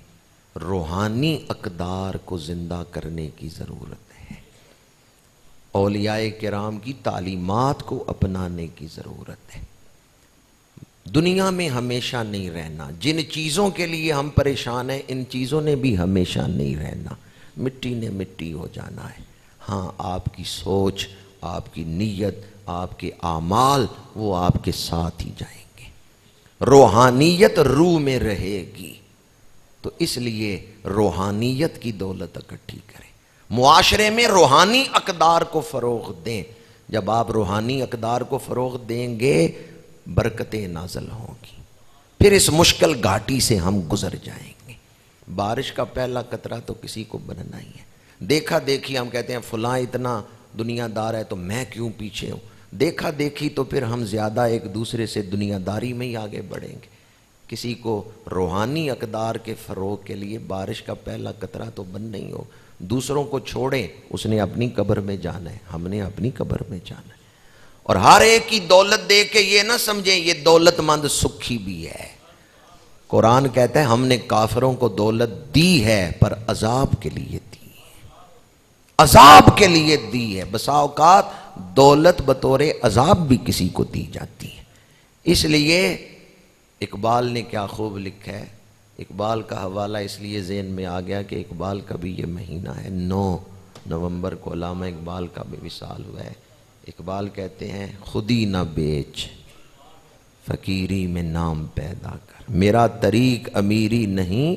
S1: روحانی اقدار کو زندہ کرنے کی ضرورت ہے. اولیاء کرام کی تعلیمات کو اپنانے کی ضرورت ہے. دنیا میں ہمیشہ نہیں رہنا. جن چیزوں کے لیے ہم پریشان ہیں ان چیزوں نے بھی ہمیشہ نہیں رہنا. مٹی نے مٹی ہو جانا ہے. ہاں آپ کی سوچ، آپ کی نیت، آپ کے اعمال وہ آپ کے ساتھ ہی جائیں گے۔ روحانیت روح میں رہے گی، تو اس لیے روحانیت کی دولت اکٹھی کریں، معاشرے میں روحانی اقدار کو فروغ دیں۔ جب آپ روحانی اقدار کو فروغ دیں گے برکتیں نازل ہوں گی، پھر اس مشکل گھاٹی سے ہم گزر جائیں گے۔ بارش کا پہلا قطرہ تو کسی کو بننا ہی ہے۔ دیکھا دیکھی ہم کہتے ہیں فلاں اتنا دنیا دار ہے تو میں کیوں پیچھے ہوں، دیکھا دیکھی تو پھر ہم زیادہ ایک دوسرے سے دنیا داری میں ہی آگے بڑھیں گے۔ کسی کو روحانی اقدار کے فروغ کے لیے بارش کا پہلا قطرہ تو بن نہیں ہو۔ دوسروں کو چھوڑیں، اس نے اپنی قبر میں جانا ہے، ہم نے اپنی قبر میں جانا ہے۔ اور ہر ایک کی دولت دیکھ کے یہ نہ سمجھیں یہ دولت مند سکھی بھی ہے۔ قرآن کہتا ہے ہم نے کافروں کو دولت دی ہے پر عذاب کے لیے دی ہے، عذاب کے لیے دی ہے۔ بسا اوقات دولت بطور عذاب بھی کسی کو دی جاتی ہے۔ اس لیے اقبال نے کیا خوب لکھا ہے، اقبال کا حوالہ اس لیے ذہن میں آ گیا کہ اقبال کا بھی یہ مہینہ ہے، 9 نومبر کو علامہ اقبال کا بھی وصال ہوا ہے۔ اقبال کہتے ہیں خودی نہ بیچ فقیری میں نام پیدا کر، میرا طریق امیری نہیں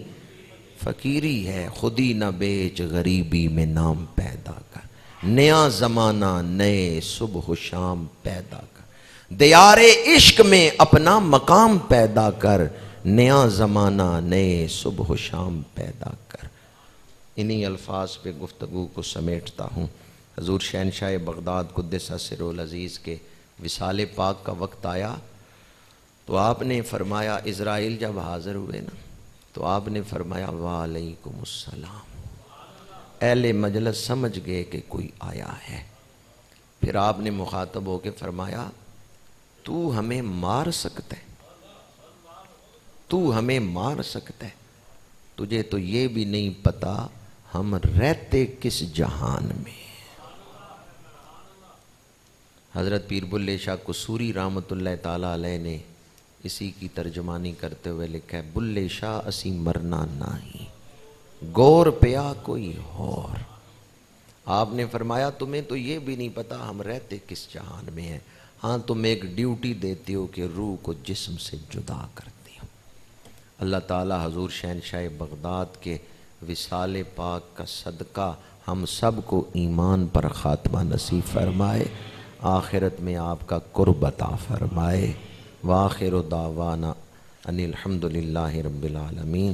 S1: فقیری ہے، خودی نہ بیچ غریبی میں نام پیدا کر، نیا زمانہ نئے صبح و شام پیدا کر، دیار عشق میں اپنا مقام پیدا کر، نیا زمانہ نئے صبح و شام پیدا کر۔ انہی الفاظ پہ گفتگو کو سمیٹتا ہوں۔ حضور شہنشاہ بغداد قدس سرہ العزیز کے وصال پاک کا وقت آیا تو آپ نے فرمایا، اسرائیل جب حاضر ہوئے نا تو آپ نے فرمایا وعلیکم السلام۔ اہل مجلس سمجھ گئے کہ کوئی آیا ہے۔ پھر آپ نے مخاطب ہو کے فرمایا تو ہمیں مار سکتا ہے، تو ہمیں مار سکتا ہے، تجھے تو یہ بھی نہیں پتا ہم رہتے کس جہان میں۔ حضرت پیر بلے شاہ قصوری رحمۃ اللہ تعالیٰ علیہ نے اسی کی ترجمانی کرتے ہوئے لکھا ہے، بلے شاہ اسی مرنا نہیں گور پیا کوئی اور۔ آپ نے فرمایا تمہیں تو یہ بھی نہیں پتا ہم رہتے کس جہان میں ہیں، ہاں تم ایک ڈیوٹی دیتے ہو کہ روح کو جسم سے جدا کرتے ہو۔ اللہ تعالی حضور شہنشاہ بغداد کے وصال پاک کا صدقہ ہم سب کو ایمان پر خاتمہ نصیب فرمائے، آخرت میں آپ کا قرب عطا فرمائے۔ وآخر دعوانا ان الحمد للہ رب العالمین۔